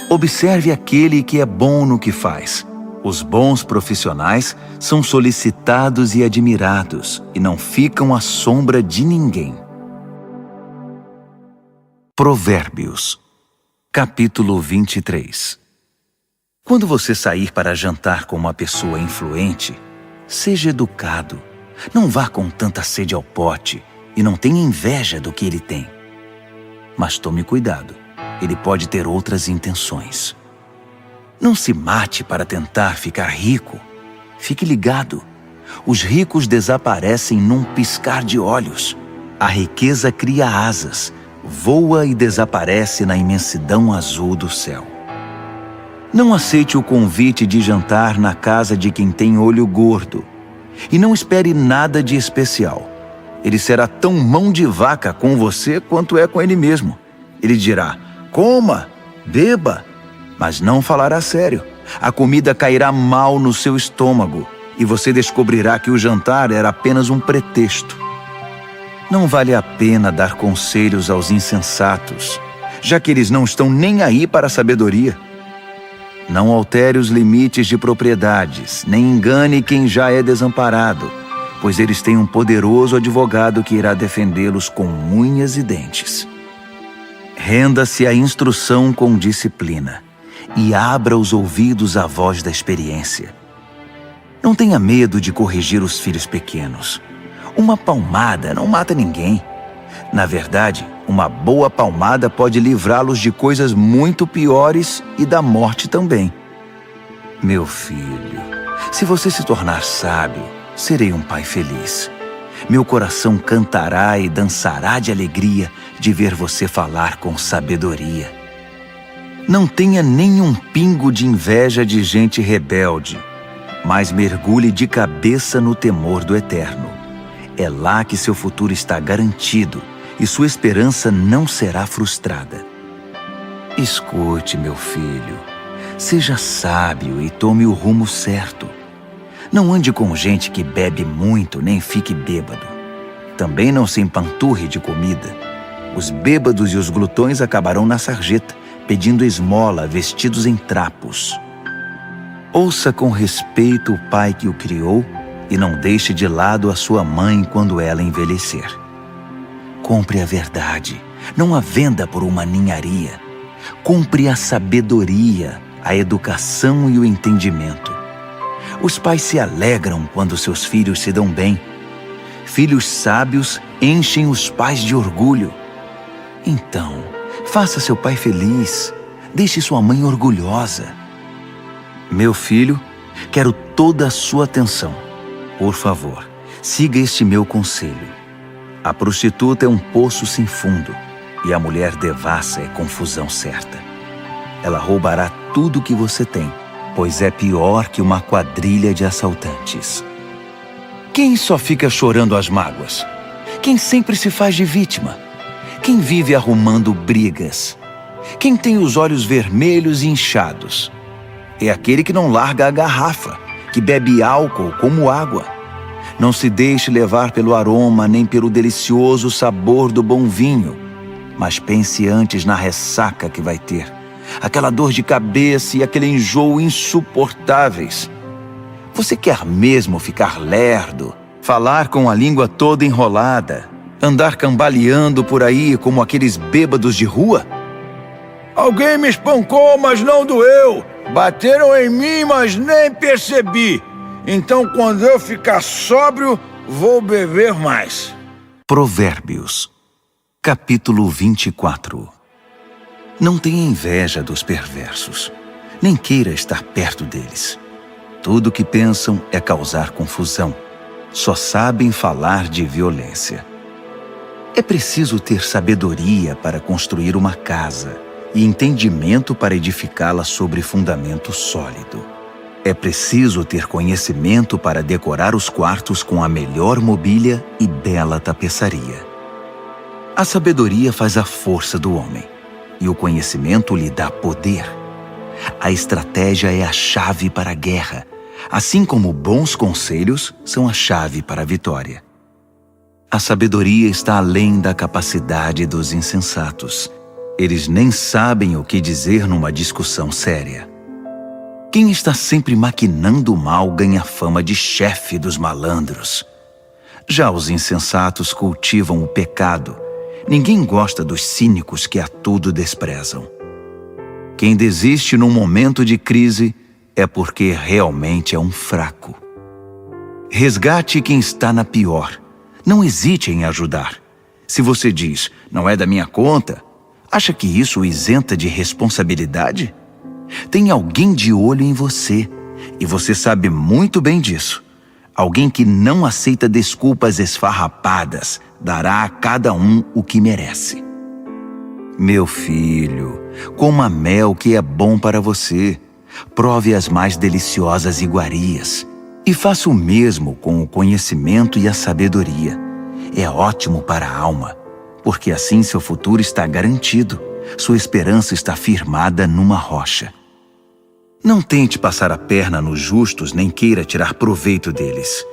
Observe aquele que é bom no que faz. Os bons profissionais são solicitados e admirados e não ficam à sombra de ninguém. Provérbios, capítulo 23. Quando você sair para jantar com uma pessoa influente, seja educado. Não vá com tanta sede ao pote e não tenha inveja do que ele tem. Mas tome cuidado. ele pode ter outras intenções. Não se mate para tentar ficar rico. Fique ligado. Os ricos desaparecem num piscar de olhos. A riqueza cria asas, voa e desaparece na imensidão azul do céu. Não aceite o convite de jantar na casa de quem tem olho gordo. E não espere nada de especial. Ele será tão mão de vaca com você quanto é com ele mesmo. Ele dirá, coma, beba, mas não falará sério. A comida cairá mal no seu estômago e você descobrirá que o jantar era apenas um pretexto. Não vale a pena dar conselhos aos insensatos, já que eles não estão nem aí para a sabedoria. Não altere os limites de propriedades, nem engane quem já é desamparado, pois eles têm um poderoso advogado que irá defendê-los com unhas e dentes. Renda-se à instrução com disciplina e abra os ouvidos à voz da experiência. Não tenha medo de corrigir os filhos pequenos. Uma palmada não mata ninguém. Na verdade, uma boa palmada pode livrá-los de coisas muito piores e da morte também. Meu filho, se você se tornar sábio, serei um pai feliz. Meu coração cantará e dançará de alegria de ver você falar com sabedoria. Não tenha nenhum pingo de inveja de gente rebelde, mas mergulhe de cabeça no temor do Eterno. É lá que seu futuro está garantido e sua esperança não será frustrada. Escute, meu filho, seja sábio e tome o rumo certo. Não ande com gente que bebe muito nem fique bêbado. Também não se empanturre de comida. Os bêbados e os glutões acabarão na sarjeta, pedindo esmola vestidos em trapos. Ouça com respeito o pai que o criou e não deixe de lado a sua mãe quando ela envelhecer. Compre a verdade, não a venda por uma ninharia. Compre a sabedoria, a educação e o entendimento. Os pais se alegram quando seus filhos se dão bem. Filhos sábios enchem os pais de orgulho. Então, faça seu pai feliz. Deixe sua mãe orgulhosa. Meu filho, quero toda a sua atenção. Por favor, siga este meu conselho. A prostituta é um poço sem fundo e a mulher devassa é confusão certa. Ela roubará tudo que você tem, pois é pior que uma quadrilha de assaltantes. Quem só fica chorando as mágoas? Quem sempre se faz de vítima? Quem vive arrumando brigas? Quem tem os olhos vermelhos e inchados? É aquele que não larga a garrafa, que bebe álcool como água. Não se deixe levar pelo aroma nem pelo delicioso sabor do bom vinho, mas pense antes na ressaca que vai ter, aquela dor de cabeça e aquele enjoo insuportáveis. Você quer mesmo ficar lerdo, falar com a língua toda enrolada, andar cambaleando por aí como aqueles bêbados de rua? Alguém me espancou, mas não doeu. Bateram em mim, mas nem percebi. Então, quando eu ficar sóbrio, vou beber mais. Provérbios, capítulo 24. Não tenha inveja dos perversos, nem queira estar perto deles. Tudo o que pensam é causar confusão. Só sabem falar de violência. É preciso ter sabedoria para construir uma casa e entendimento para edificá-la sobre fundamento sólido. É preciso ter conhecimento para decorar os quartos com a melhor mobília e bela tapeçaria. A sabedoria faz a força do homem, e o conhecimento lhe dá poder. A estratégia é a chave para a guerra, assim como bons conselhos são a chave para a vitória. A sabedoria está além da capacidade dos insensatos. Eles nem sabem o que dizer numa discussão séria. Quem está sempre maquinando o mal ganha fama de chefe dos malandros. Já os insensatos cultivam o pecado. Ninguém gosta dos cínicos que a tudo desprezam. Quem desiste num momento de crise é porque realmente é um fraco. Resgate quem está na pior. Não hesite em ajudar. Se você diz, não é da minha conta, Acha que isso o isenta de responsabilidade? Tem alguém de olho em você, e você sabe muito bem disso. Alguém que não aceita desculpas esfarrapadas, dará a cada um o que merece. Meu filho, coma mel que é bom para você. Prove as mais deliciosas iguarias. E faça o mesmo com o conhecimento e a sabedoria. É ótimo para a alma, porque assim seu futuro está garantido. Sua esperança está firmada numa rocha. Não tente passar a perna nos justos, nem queira tirar proveito deles.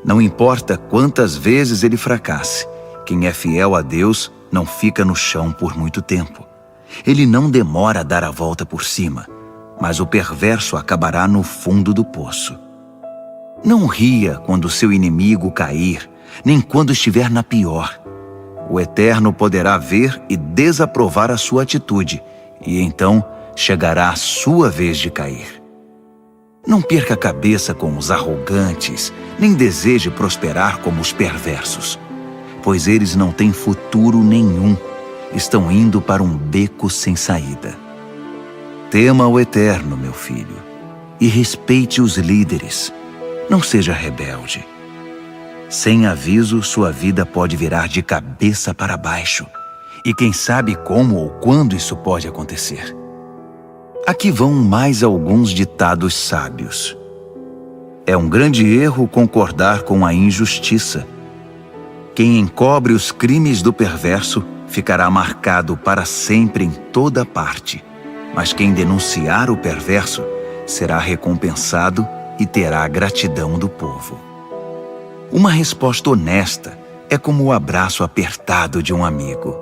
Não importa quantas vezes ele fracasse, quem é fiel a Deus não fica no chão por muito tempo. Ele não demora a dar a volta por cima, mas o perverso acabará no fundo do poço. Não ria quando seu inimigo cair, nem quando estiver na pior. O Eterno poderá ver e desaprovar a sua atitude, e então chegará a sua vez de cair. Não perca a cabeça com os arrogantes, nem deseje prosperar como os perversos, pois eles não têm futuro nenhum, estão indo para um beco sem saída. Tema o Eterno, meu filho, e respeite os líderes. Não seja rebelde. Sem aviso, sua vida pode virar de cabeça para baixo, e quem sabe como ou quando isso pode acontecer. Aqui vão mais alguns ditados sábios. É um grande erro concordar com a injustiça. Quem encobre os crimes do perverso ficará marcado para sempre em toda parte, mas quem denunciar o perverso será recompensado e terá a gratidão do povo. Uma resposta honesta é como o abraço apertado de um amigo.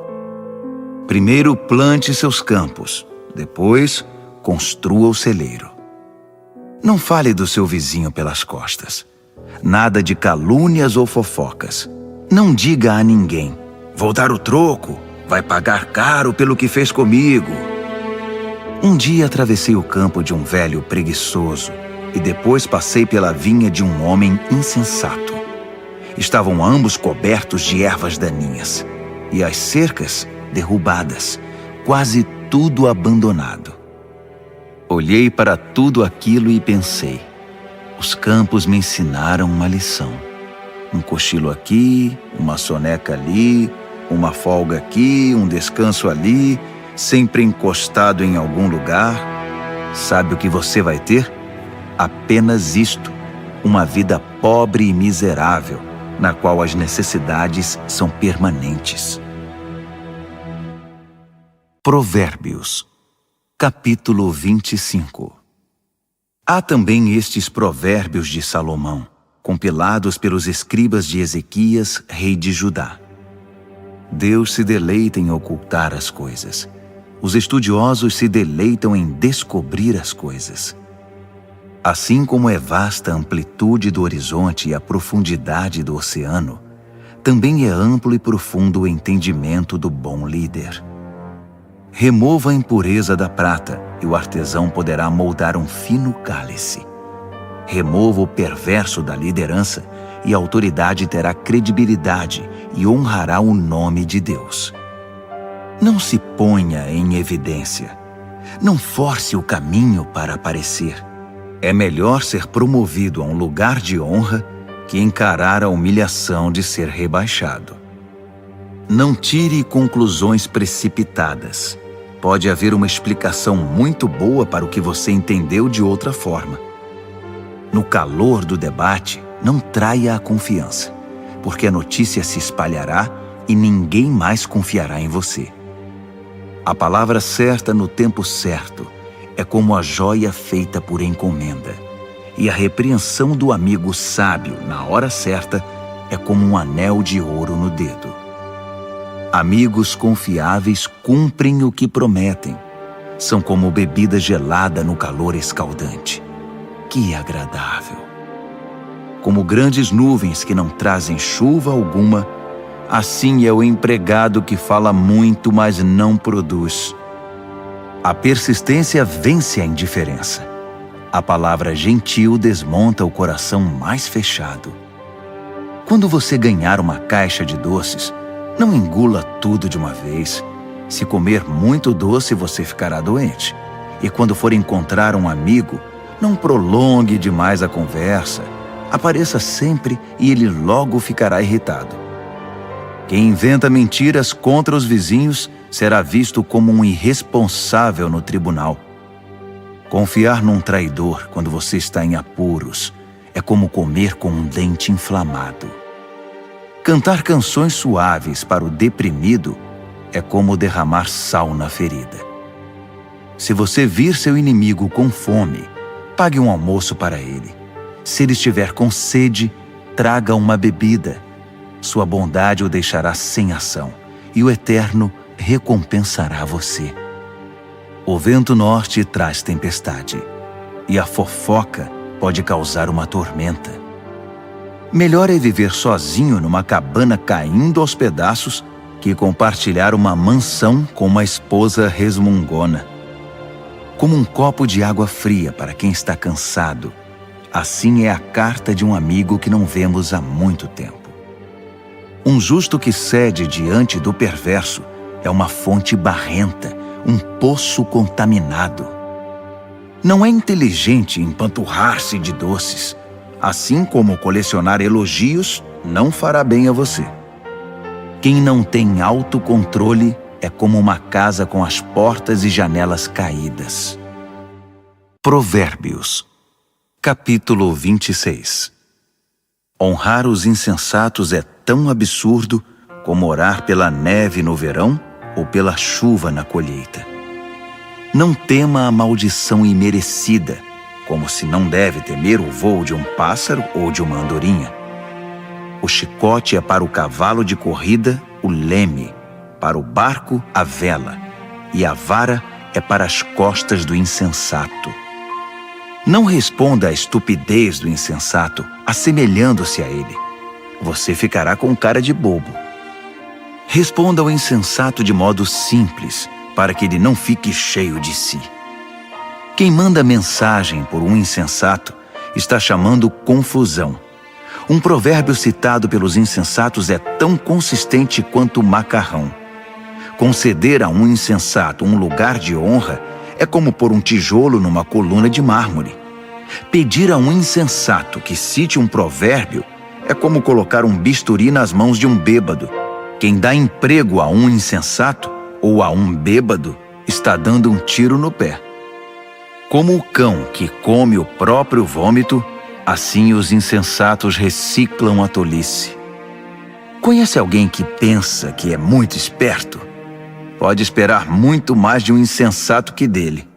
Primeiro plante seus campos, depois construa o celeiro. Não fale do seu vizinho pelas costas. Nada de calúnias ou fofocas. Não diga a ninguém: vou dar o troco, vai pagar caro pelo que fez comigo. Um dia atravessei o campo de um velho preguiçoso e depois passei pela vinha de um homem insensato. Estavam ambos cobertos de ervas daninhas e as cercas derrubadas, quase tudo abandonado. Olhei para tudo aquilo e pensei: os campos me ensinaram uma lição. Um cochilo aqui, uma soneca ali, uma folga aqui, um descanso ali, sempre encostado em algum lugar. Sabe o que você vai ter? Apenas isto: uma vida pobre e miserável, na qual as necessidades são permanentes. Provérbios, capítulo 25. Há também estes provérbios de Salomão, compilados pelos escribas de Ezequias, rei de Judá. Deus se deleita em ocultar as coisas. Os estudiosos se deleitam em descobrir as coisas. Assim como é vasta a amplitude do horizonte e a profundidade do oceano, também é amplo e profundo o entendimento do bom líder. Remova a impureza da prata, e o artesão poderá moldar um fino cálice. Remova o perverso da liderança, e a autoridade terá credibilidade e honrará o nome de Deus. Não se ponha em evidência. Não force o caminho para aparecer. É melhor ser promovido a um lugar de honra que encarar a humilhação de ser rebaixado. Não tire conclusões precipitadas. Pode haver uma explicação muito boa para o que você entendeu de outra forma. No calor do debate, não traia a confiança, porque a notícia se espalhará e ninguém mais confiará em você. A palavra certa no tempo certo é como a joia feita por encomenda, e a repreensão do amigo sábio na hora certa é como um anel de ouro no dedo. Amigos confiáveis cumprem o que prometem. São como bebida gelada no calor escaldante. Que agradável! Como grandes nuvens que não trazem chuva alguma, assim é o empregado que fala muito, mas não produz. A persistência vence a indiferença. A palavra gentil desmonta o coração mais fechado. Quando você ganhar uma caixa de doces, não engula tudo de uma vez. Se comer muito doce, você ficará doente. E quando for encontrar um amigo, não prolongue demais a conversa. Apareça sempre e ele logo ficará irritado. Quem inventa mentiras contra os vizinhos será visto como um irresponsável no tribunal. Confiar num traidor quando você está em apuros é como comer com um dente inflamado. Cantar canções suaves para o deprimido é como derramar sal na ferida. Se você vir seu inimigo com fome, pague um almoço para ele. Se ele estiver com sede, traga uma bebida. Sua bondade o deixará sem ação, e o Eterno recompensará você. O vento norte traz tempestade, e a fofoca pode causar uma tormenta. Melhor é viver sozinho numa cabana caindo aos pedaços que compartilhar uma mansão com uma esposa resmungona. Como um copo de água fria para quem está cansado, assim é a carta de um amigo que não vemos há muito tempo. Um justo que cede diante do perverso é uma fonte barrenta, um poço contaminado. Não é inteligente empanturrar-se de doces, assim como colecionar elogios não fará bem a você. Quem não tem autocontrole é como uma casa com as portas e janelas caídas. Provérbios, capítulo 26. Honrar os insensatos é tão absurdo como orar pela neve no verão ou pela chuva na colheita. Não tema a maldição imerecida, como se não deve temer o voo de um pássaro ou de uma andorinha. O chicote é para o cavalo de corrida o leme, para o barco a vela, e a vara é para as costas do insensato. Não responda à estupidez do insensato, assemelhando-se a ele. Você ficará com cara de bobo. Responda ao insensato de modo simples, para que ele não fique cheio de si. Quem manda mensagem por um insensato está chamando confusão. Um provérbio citado pelos insensatos é tão consistente quanto o macarrão. Conceder a um insensato um lugar de honra é como pôr um tijolo numa coluna de mármore. Pedir a um insensato que cite um provérbio é como colocar um bisturi nas mãos de um bêbado. Quem dá emprego a um insensato ou a um bêbado está dando um tiro no pé. Como o cão que come o próprio vômito, assim os insensatos reciclam a tolice. Conhece alguém que pensa que é muito esperto? Pode esperar muito mais de um insensato que dele.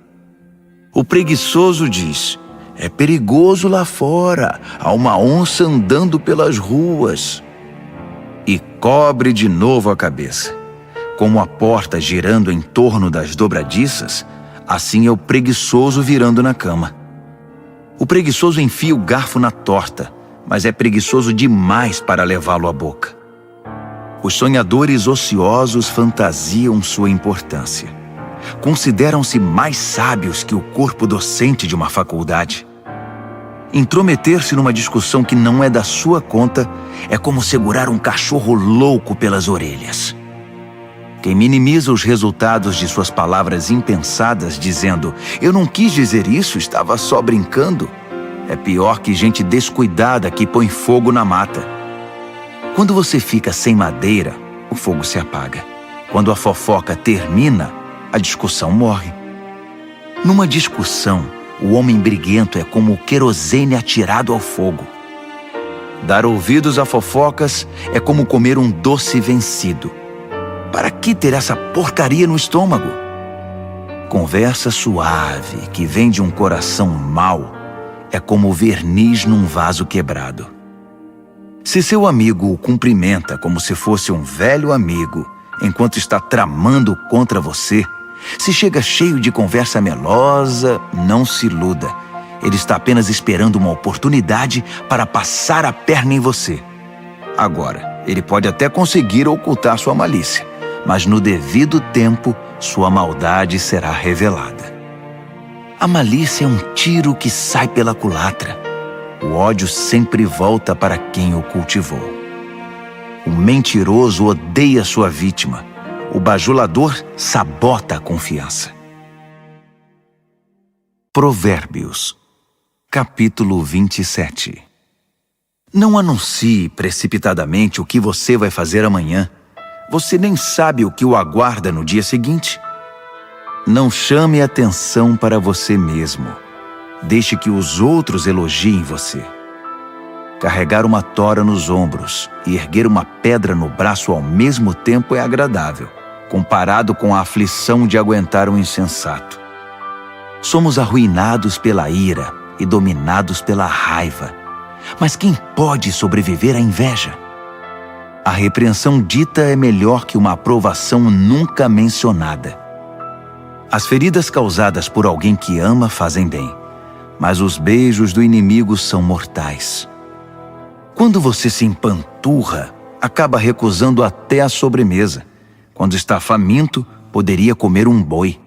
O preguiçoso diz: é perigoso lá fora, há uma onça andando pelas ruas. E cobre de novo a cabeça. Como a porta girando em torno das dobradiças, assim é o preguiçoso virando na cama. O preguiçoso enfia o garfo na torta, mas é preguiçoso demais para levá-lo à boca. Os sonhadores ociosos fantasiam sua importância. Consideram-se mais sábios que o corpo docente de uma faculdade. Intrometer-se numa discussão que não é da sua conta é como segurar um cachorro louco pelas orelhas. Quem minimiza os resultados de suas palavras impensadas, dizendo: eu não quis dizer isso, estava só brincando, é pior que gente descuidada que põe fogo na mata. Quando você fica sem madeira, o fogo se apaga. Quando a fofoca termina, a discussão morre. Numa discussão, o homem briguento é como o querosene atirado ao fogo. Dar ouvidos a fofocas é como comer um doce vencido. Para que ter essa porcaria no estômago? Conversa suave que vem de um coração mau é como verniz num vaso quebrado. Se seu amigo o cumprimenta como se fosse um velho amigo, enquanto está tramando contra você, se chega cheio de conversa melosa, não se iluda. Ele está apenas esperando uma oportunidade para passar a perna em você. Agora, ele pode até conseguir ocultar sua malícia, mas no devido tempo, sua maldade será revelada. A malícia é um tiro que sai pela culatra. O ódio sempre volta para quem o cultivou. O mentiroso odeia sua vítima. O bajulador sabota a confiança. Provérbios, capítulo 27. Não anuncie precipitadamente o que você vai fazer amanhã. Você nem sabe o que o aguarda no dia seguinte. Não chame atenção para você mesmo. Deixe que os outros elogiem você. Carregar uma tora nos ombros e erguer uma pedra no braço ao mesmo tempo é agradável, comparado com a aflição de aguentar um insensato. Somos arruinados pela ira e dominados pela raiva. Mas quem pode sobreviver à inveja? A repreensão dita é melhor que uma aprovação nunca mencionada. As feridas causadas por alguém que ama fazem bem, mas os beijos do inimigo são mortais. Quando você se empanturra, acaba recusando até a sobremesa. Quando está faminto, poderia comer um boi.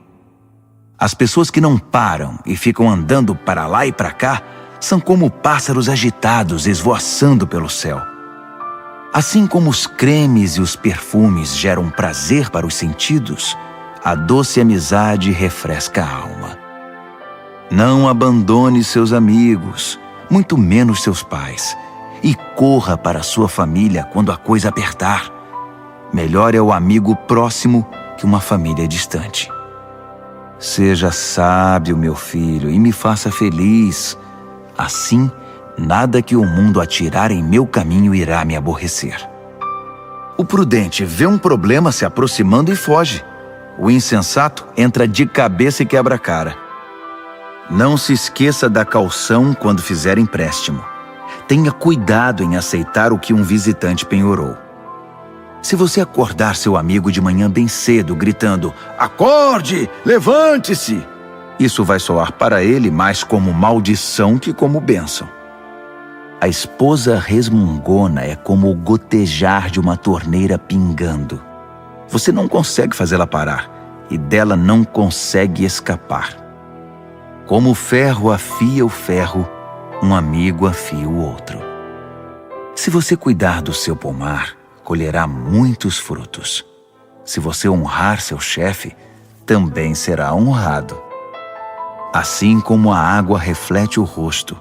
As pessoas que não param e ficam andando para lá e para cá são como pássaros agitados esvoaçando pelo céu. Assim como os cremes e os perfumes geram prazer para os sentidos, a doce amizade refresca a alma. Não abandone seus amigos, muito menos seus pais, e corra para sua família quando a coisa apertar. Melhor é o amigo próximo que uma família distante. Seja sábio, meu filho, e me faça feliz. Assim, nada que o mundo atirar em meu caminho irá me aborrecer. O prudente vê um problema se aproximando e foge. O insensato entra de cabeça e quebra a cara. Não se esqueça da caução quando fizer empréstimo. Tenha cuidado em aceitar o que um visitante penhorou. Se você acordar seu amigo de manhã bem cedo, gritando, "Acorde! Levante-se!", isso vai soar para ele mais como maldição que como bênção. A esposa resmungona é como o gotejar de uma torneira pingando. Você não consegue fazê-la parar e dela não consegue escapar. Como o ferro afia o ferro, um amigo afia o outro. Se você cuidar do seu pomar, colherá muitos frutos. Se você honrar seu chefe, também será honrado. Assim como a água reflete o rosto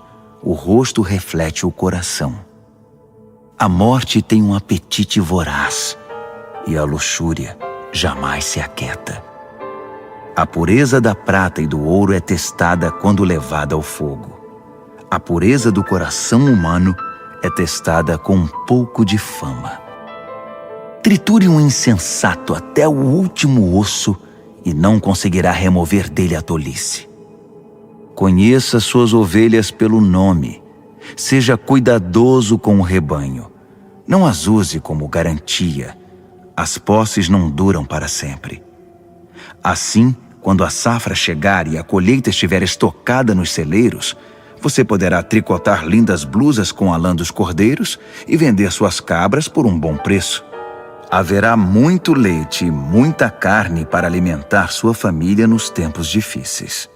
reflete o coração. A morte tem um apetite voraz, e a luxúria jamais se aquieta. A pureza da prata e do ouro é testada quando levada ao fogo. A pureza do coração humano é testada com um pouco de fama. Triture um insensato até o último osso e não conseguirá remover dele a tolice. Conheça suas ovelhas pelo nome. Seja cuidadoso com o rebanho. Não as use como garantia. As posses não duram para sempre. Assim, quando a safra chegar e a colheita estiver estocada nos celeiros, você poderá tricotar lindas blusas com a lã dos cordeiros e vender suas cabras por um bom preço. Haverá muito leite e muita carne para alimentar sua família nos tempos difíceis.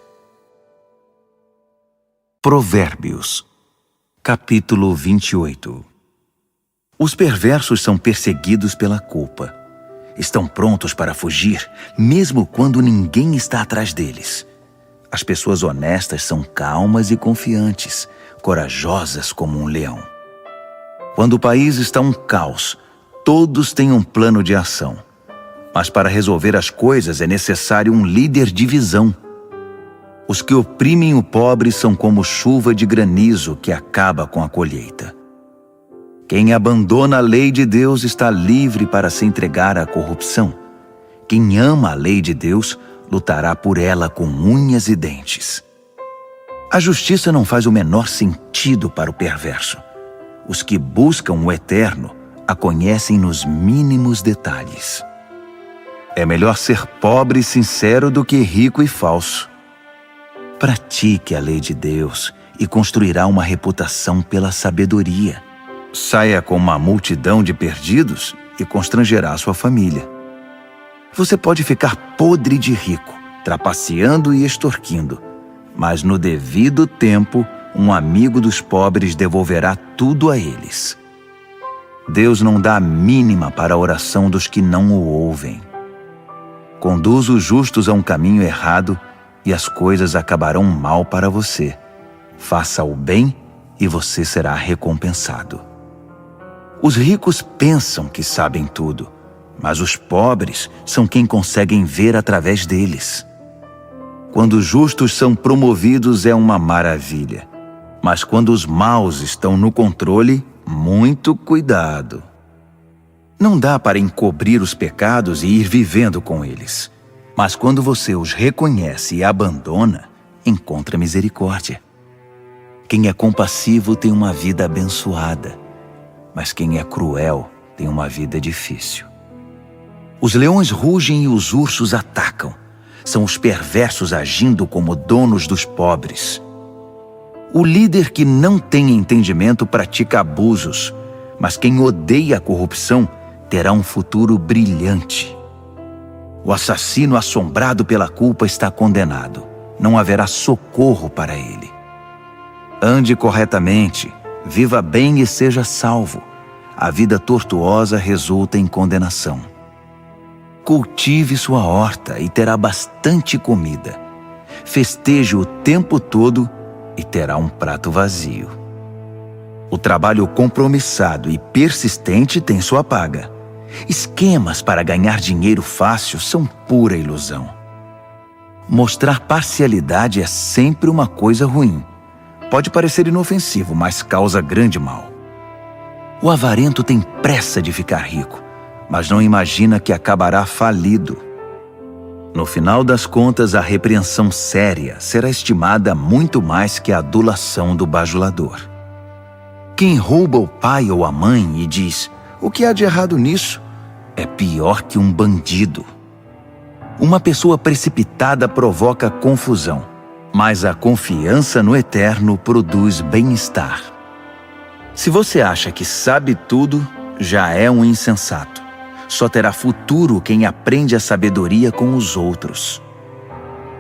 Provérbios, capítulo 28. Os perversos são perseguidos pela culpa. Estão prontos para fugir, mesmo quando ninguém está atrás deles. As pessoas honestas são calmas e confiantes, corajosas como um leão. Quando o país está um caos, todos têm um plano de ação. Mas para resolver as coisas é necessário um líder de visão. Os que oprimem o pobre são como chuva de granizo que acaba com a colheita. Quem abandona a lei de Deus está livre para se entregar à corrupção. Quem ama a lei de Deus lutará por ela com unhas e dentes. A justiça não faz o menor sentido para o perverso. Os que buscam o eterno a conhecem nos mínimos detalhes. É melhor ser pobre e sincero do que rico e falso. Pratique a lei de Deus e construirá uma reputação pela sabedoria. Saia com uma multidão de perdidos e constrangerá sua família. Você pode ficar podre de rico, trapaceando e extorquindo, mas no devido tempo, um amigo dos pobres devolverá tudo a eles. Deus não dá a mínima para a oração dos que não o ouvem. Conduz os justos a um caminho errado e as coisas acabarão mal para você. Faça o bem e você será recompensado. Os ricos pensam que sabem tudo, mas os pobres são quem conseguem ver através deles. Quando os justos são promovidos é uma maravilha, mas quando os maus estão no controle, muito cuidado. Não dá para encobrir os pecados e ir vivendo com eles, mas quando você os reconhece e abandona, encontra misericórdia. Quem é compassivo tem uma vida abençoada, mas quem é cruel tem uma vida difícil. Os leões rugem e os ursos atacam. São os perversos agindo como donos dos pobres. O líder que não tem entendimento pratica abusos, mas quem odeia a corrupção terá um futuro brilhante. O assassino assombrado pela culpa está condenado. Não haverá socorro para ele. Ande corretamente, viva bem e seja salvo. A vida tortuosa resulta em condenação. Cultive sua horta e terá bastante comida. Festeje o tempo todo e terá um prato vazio. O trabalho compromissado e persistente tem sua paga. Esquemas para ganhar dinheiro fácil são pura ilusão. Mostrar parcialidade é sempre uma coisa ruim. Pode parecer inofensivo, mas causa grande mal. O avarento tem pressa de ficar rico, mas não imagina que acabará falido. No final das contas, a repreensão séria será estimada muito mais que a adulação do bajulador. Quem rouba o pai ou a mãe e diz: "O que há de errado nisso?", é pior que um bandido. Uma pessoa precipitada provoca confusão, mas a confiança no Eterno produz bem-estar. Se você acha que sabe tudo, já é um insensato. Só terá futuro quem aprende a sabedoria com os outros.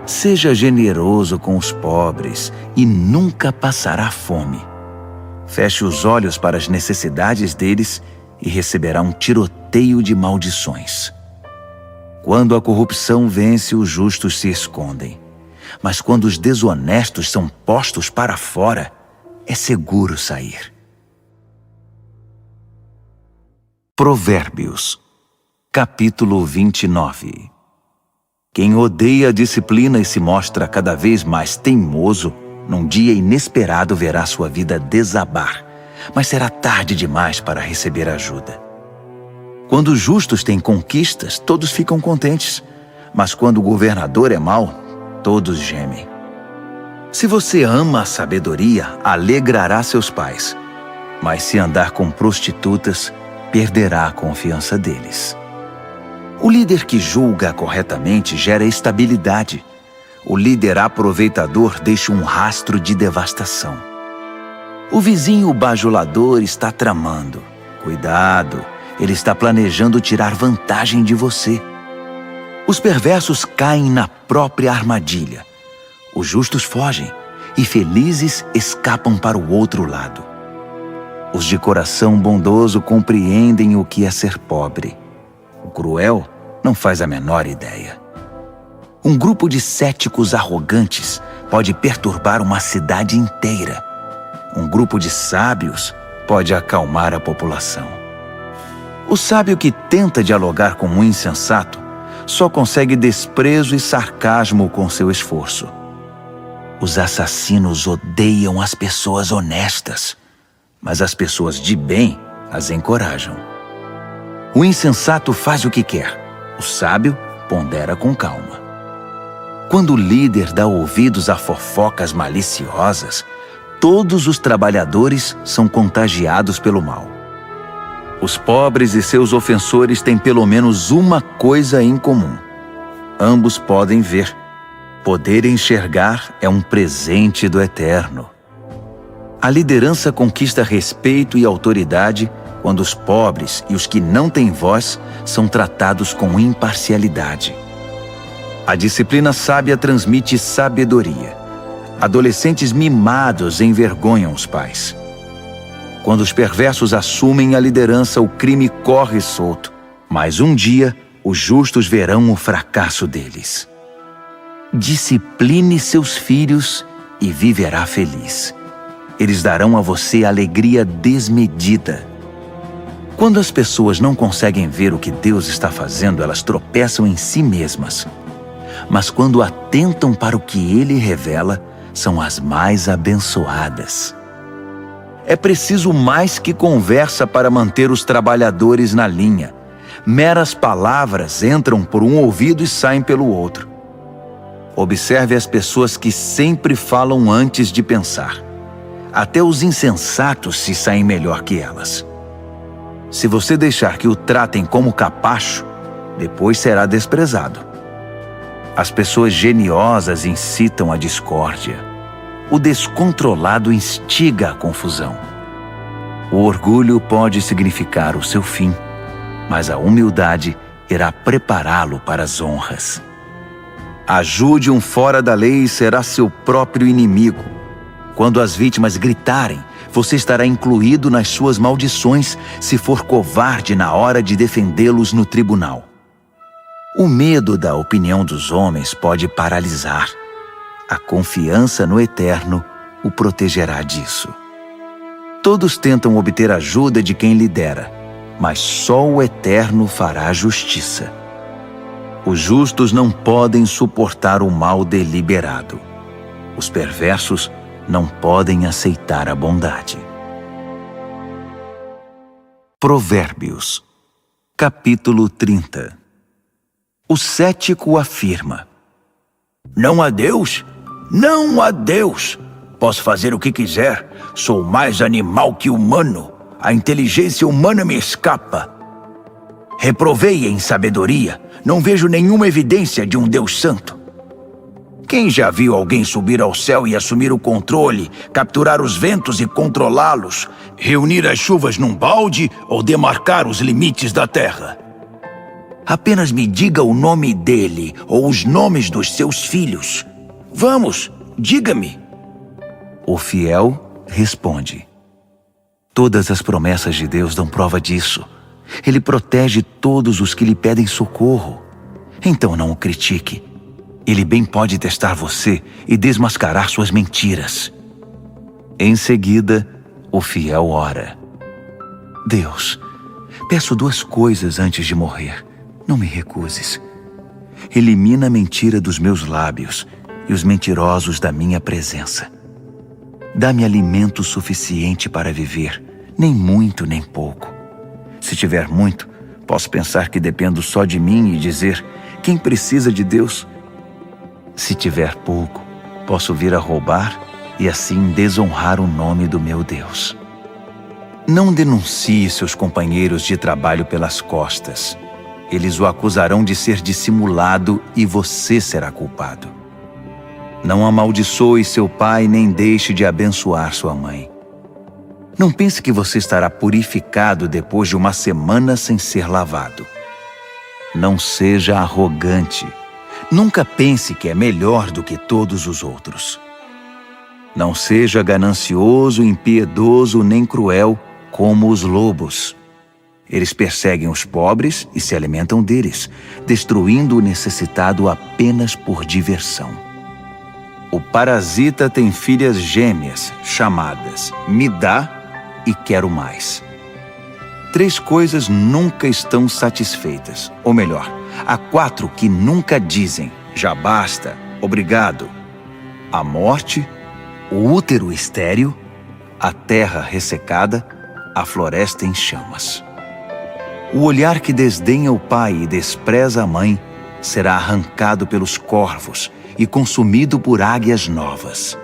Seja generoso com os pobres e nunca passará fome. Feche os olhos para as necessidades deles e receberá um tiroteio de maldições. Quando a corrupção vence, os justos se escondem. Mas quando os desonestos são postos para fora, é seguro sair. Provérbios, capítulo 29. Quem odeia a disciplina e se mostra cada vez mais teimoso, num dia inesperado verá sua vida desabar, mas será tarde demais para receber ajuda. Quando os justos têm conquistas, todos ficam contentes, mas quando o governador é mau, todos gemem. Se você ama a sabedoria, alegrará seus pais, mas se andar com prostitutas, perderá a confiança deles. O líder que julga corretamente gera estabilidade. O líder aproveitador deixa um rastro de devastação. O vizinho bajulador está tramando. Cuidado, ele está planejando tirar vantagem de você. Os perversos caem na própria armadilha. Os justos fogem e felizes escapam para o outro lado. Os de coração bondoso compreendem o que é ser pobre. O cruel não faz a menor ideia. Um grupo de céticos arrogantes pode perturbar uma cidade inteira. Um grupo de sábios pode acalmar a população. O sábio que tenta dialogar com um insensato só consegue desprezo e sarcasmo com seu esforço. Os assassinos odeiam as pessoas honestas, mas as pessoas de bem as encorajam. O insensato faz o que quer, o sábio pondera com calma. Quando o líder dá ouvidos a fofocas maliciosas, todos os trabalhadores são contagiados pelo mal. Os pobres e seus ofensores têm pelo menos uma coisa em comum. Ambos podem ver. Poder enxergar é um presente do Eterno. A liderança conquista respeito e autoridade quando os pobres e os que não têm voz são tratados com imparcialidade. A disciplina sábia transmite sabedoria. Adolescentes mimados envergonham os pais. Quando os perversos assumem a liderança, o crime corre solto. Mas um dia, os justos verão o fracasso deles. Discipline seus filhos e viverá feliz. Eles darão a você alegria desmedida. Quando as pessoas não conseguem ver o que Deus está fazendo, elas tropeçam em si mesmas. Mas quando atentam para o que Ele revela, são as mais abençoadas. É preciso mais que conversa para manter os trabalhadores na linha. Meras palavras entram por um ouvido e saem pelo outro. Observe as pessoas que sempre falam antes de pensar. Até os insensatos se saem melhor que elas. Se você deixar que o tratem como capacho, depois será desprezado. As pessoas geniosas incitam a discórdia. O descontrolado instiga a confusão. O orgulho pode significar o seu fim, mas a humildade irá prepará-lo para as honras. Ajude um fora da lei e será seu próprio inimigo. Quando as vítimas gritarem, você estará incluído nas suas maldições se for covarde na hora de defendê-los no tribunal. O medo da opinião dos homens pode paralisar. A confiança no Eterno o protegerá disso. Todos tentam obter ajuda de quem lidera, mas só o Eterno fará justiça. Os justos não podem suportar o mal deliberado. Os perversos não podem aceitar a bondade. Provérbios, capítulo 30. O cético afirma: não há Deus? Não há Deus! Posso fazer o que quiser. Sou mais animal que humano. A inteligência humana me escapa. Reprovei em sabedoria. Não vejo nenhuma evidência de um Deus santo. Quem já viu alguém subir ao céu e assumir o controle, capturar os ventos e controlá-los, reunir as chuvas num balde ou demarcar os limites da terra? Apenas me diga o nome dele ou os nomes dos seus filhos. Vamos, diga-me. O fiel responde: todas as promessas de Deus dão prova disso. Ele protege todos os que lhe pedem socorro. Então não o critique. Ele bem pode testar você e desmascarar suas mentiras. Em seguida, o fiel ora: Deus, peço 2 coisas antes de morrer. Não me recuses. Elimina a mentira dos meus lábios e os mentirosos da minha presença. Dá-me alimento suficiente para viver, nem muito nem pouco. Se tiver muito, posso pensar que dependo só de mim e dizer: quem precisa de Deus? Se tiver pouco, posso vir a roubar e assim desonrar o nome do meu Deus. Não denuncie seus companheiros de trabalho pelas costas. Eles o acusarão de ser dissimulado e você será culpado. Não amaldiçoe seu pai nem deixe de abençoar sua mãe. Não pense que você estará purificado depois de uma semana sem ser lavado. Não seja arrogante. Nunca pense que é melhor do que todos os outros. Não seja ganancioso, impiedoso nem cruel como os lobos. Eles perseguem os pobres e se alimentam deles, destruindo o necessitado apenas por diversão. O parasita tem filhas gêmeas, chamadas me dá e quero mais. 3 coisas nunca estão satisfeitas, ou melhor, há 4 que nunca dizem já basta, obrigado: a morte, o útero estéril, a terra ressecada, a floresta em chamas. O olhar que desdenha o pai e despreza a mãe será arrancado pelos corvos e consumido por águias novas.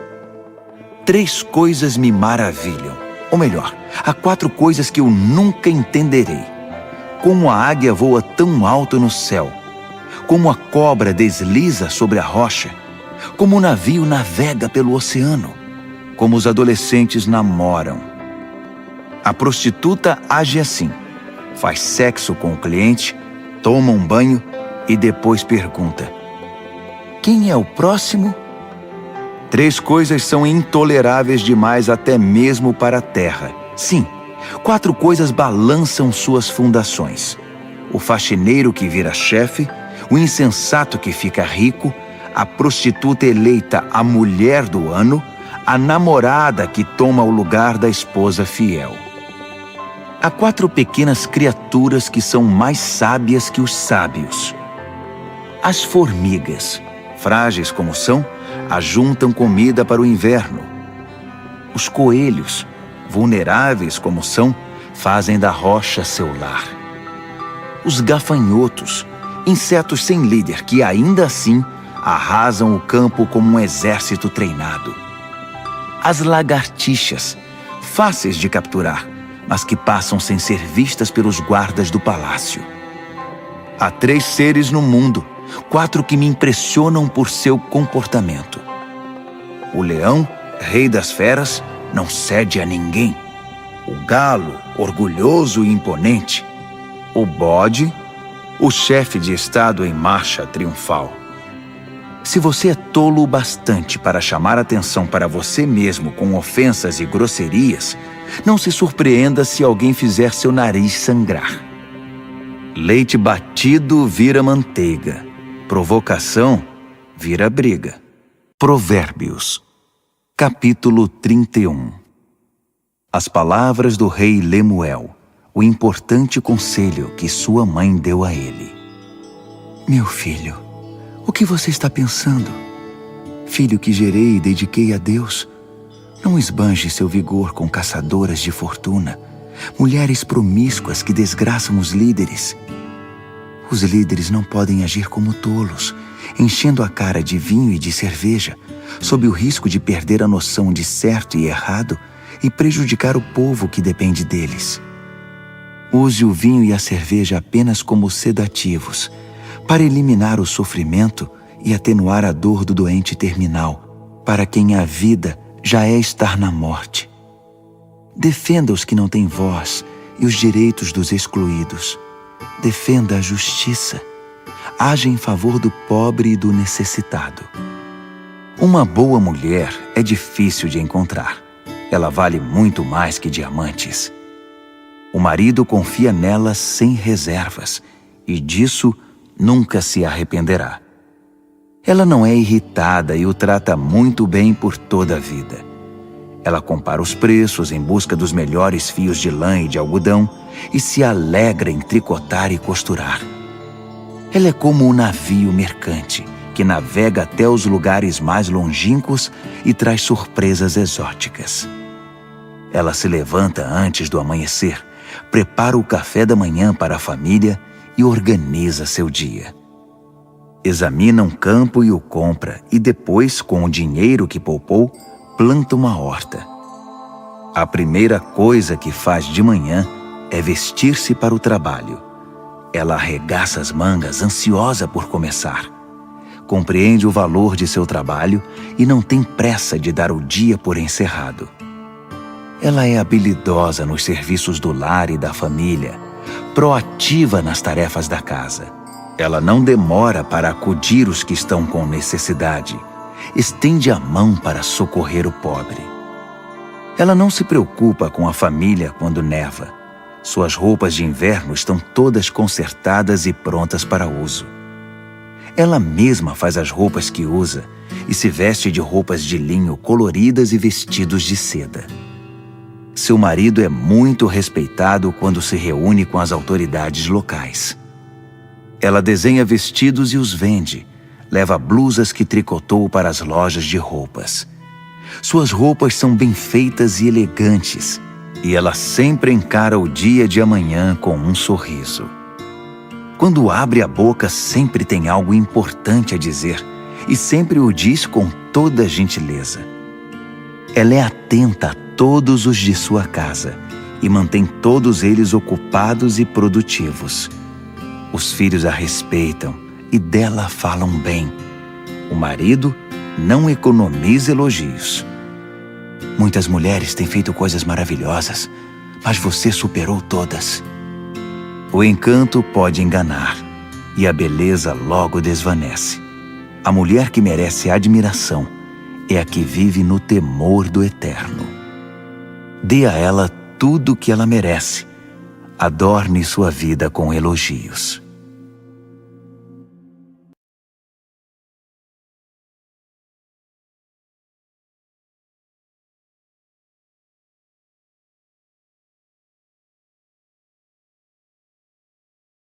3 coisas me maravilham, ou melhor, há 4 coisas que eu nunca entenderei. Como a águia voa tão alto no céu, como a cobra desliza sobre a rocha, como o navio navega pelo oceano, como os adolescentes namoram. A prostituta age assim: faz sexo com o cliente, toma um banho e depois pergunta: quem é o próximo? 3 coisas são intoleráveis demais até mesmo para a terra. Sim, 4 coisas balançam suas fundações: o faxineiro que vira chefe, o insensato que fica rico, a prostituta eleita a mulher do ano, a namorada que toma o lugar da esposa fiel. Há 4 pequenas criaturas que são mais sábias que os sábios. As formigas, frágeis como são, ajuntam comida para o inverno. Os coelhos, vulneráveis como são, fazem da rocha seu lar. Os gafanhotos, insetos sem líder que ainda assim arrasam o campo como um exército treinado. As lagartixas, fáceis de capturar, mas que passam sem ser vistas pelos guardas do palácio. Há 3 seres no mundo, 4 que me impressionam por seu comportamento. O leão, rei das feras, não cede a ninguém. O galo, orgulhoso e imponente. O bode, o chefe de estado em marcha triunfal. Se você é tolo o bastante para chamar atenção para você mesmo com ofensas e grosserias, não se surpreenda se alguém fizer seu nariz sangrar. Leite batido vira manteiga. Provocação vira briga. Provérbios, capítulo 31. As palavras do rei Lemuel, o importante conselho que sua mãe deu a ele. Meu filho, o que você está pensando? Filho que gerei e dediquei a Deus, não esbanje seu vigor com caçadoras de fortuna, mulheres promíscuas que desgraçam os líderes. Os líderes não podem agir como tolos, enchendo a cara de vinho e de cerveja, sob o risco de perder a noção de certo e errado e prejudicar o povo que depende deles. Use o vinho e a cerveja apenas como sedativos, para eliminar o sofrimento e atenuar a dor do doente terminal, para quem a vida já é estar na morte. Defenda os que não têm voz e os direitos dos excluídos. Defenda a justiça. Haja em favor do pobre e do necessitado. Uma boa mulher é difícil de encontrar. Ela vale muito mais que diamantes. O marido confia nela sem reservas e disso nunca se arrependerá. Ela não é irritada e o trata muito bem por toda a vida. Ela compara os preços em busca dos melhores fios de lã e de algodão e se alegra em tricotar e costurar. Ela é como um navio mercante que navega até os lugares mais longínquos e traz surpresas exóticas. Ela se levanta antes do amanhecer, prepara o café da manhã para a família e organiza seu dia. Examina um campo e o compra e depois, com o dinheiro que poupou, planta uma horta. A primeira coisa que faz de manhã é vestir-se para o trabalho. Ela arregaça as mangas, ansiosa por começar. Compreende o valor de seu trabalho e não tem pressa de dar o dia por encerrado. Ela é habilidosa nos serviços do lar e da família, proativa nas tarefas da casa. Ela não demora para acudir os que estão com necessidade. Estende a mão para socorrer o pobre. Ela não se preocupa com a família quando neva. Suas roupas de inverno estão todas consertadas e prontas para uso. Ela mesma faz as roupas que usa e se veste de roupas de linho coloridas e vestidos de seda. Seu marido é muito respeitado quando se reúne com as autoridades locais. Ela desenha vestidos e os vende. Leva blusas que tricotou para as lojas de roupas. Suas roupas são bem feitas e elegantes, e ela sempre encara o dia de amanhã com um sorriso. Quando abre a boca, sempre tem algo importante a dizer, e sempre o diz com toda gentileza. Ela é atenta a todos os de sua casa, e mantém todos eles ocupados e produtivos. Os filhos a respeitam, e dela falam bem. O marido não economiza elogios. Muitas mulheres têm feito coisas maravilhosas, mas você superou todas. O encanto pode enganar, e a beleza logo desvanece. A mulher que merece admiração é a que vive no temor do Eterno. Dê a ela tudo o que ela merece. adorne sua vida com elogios.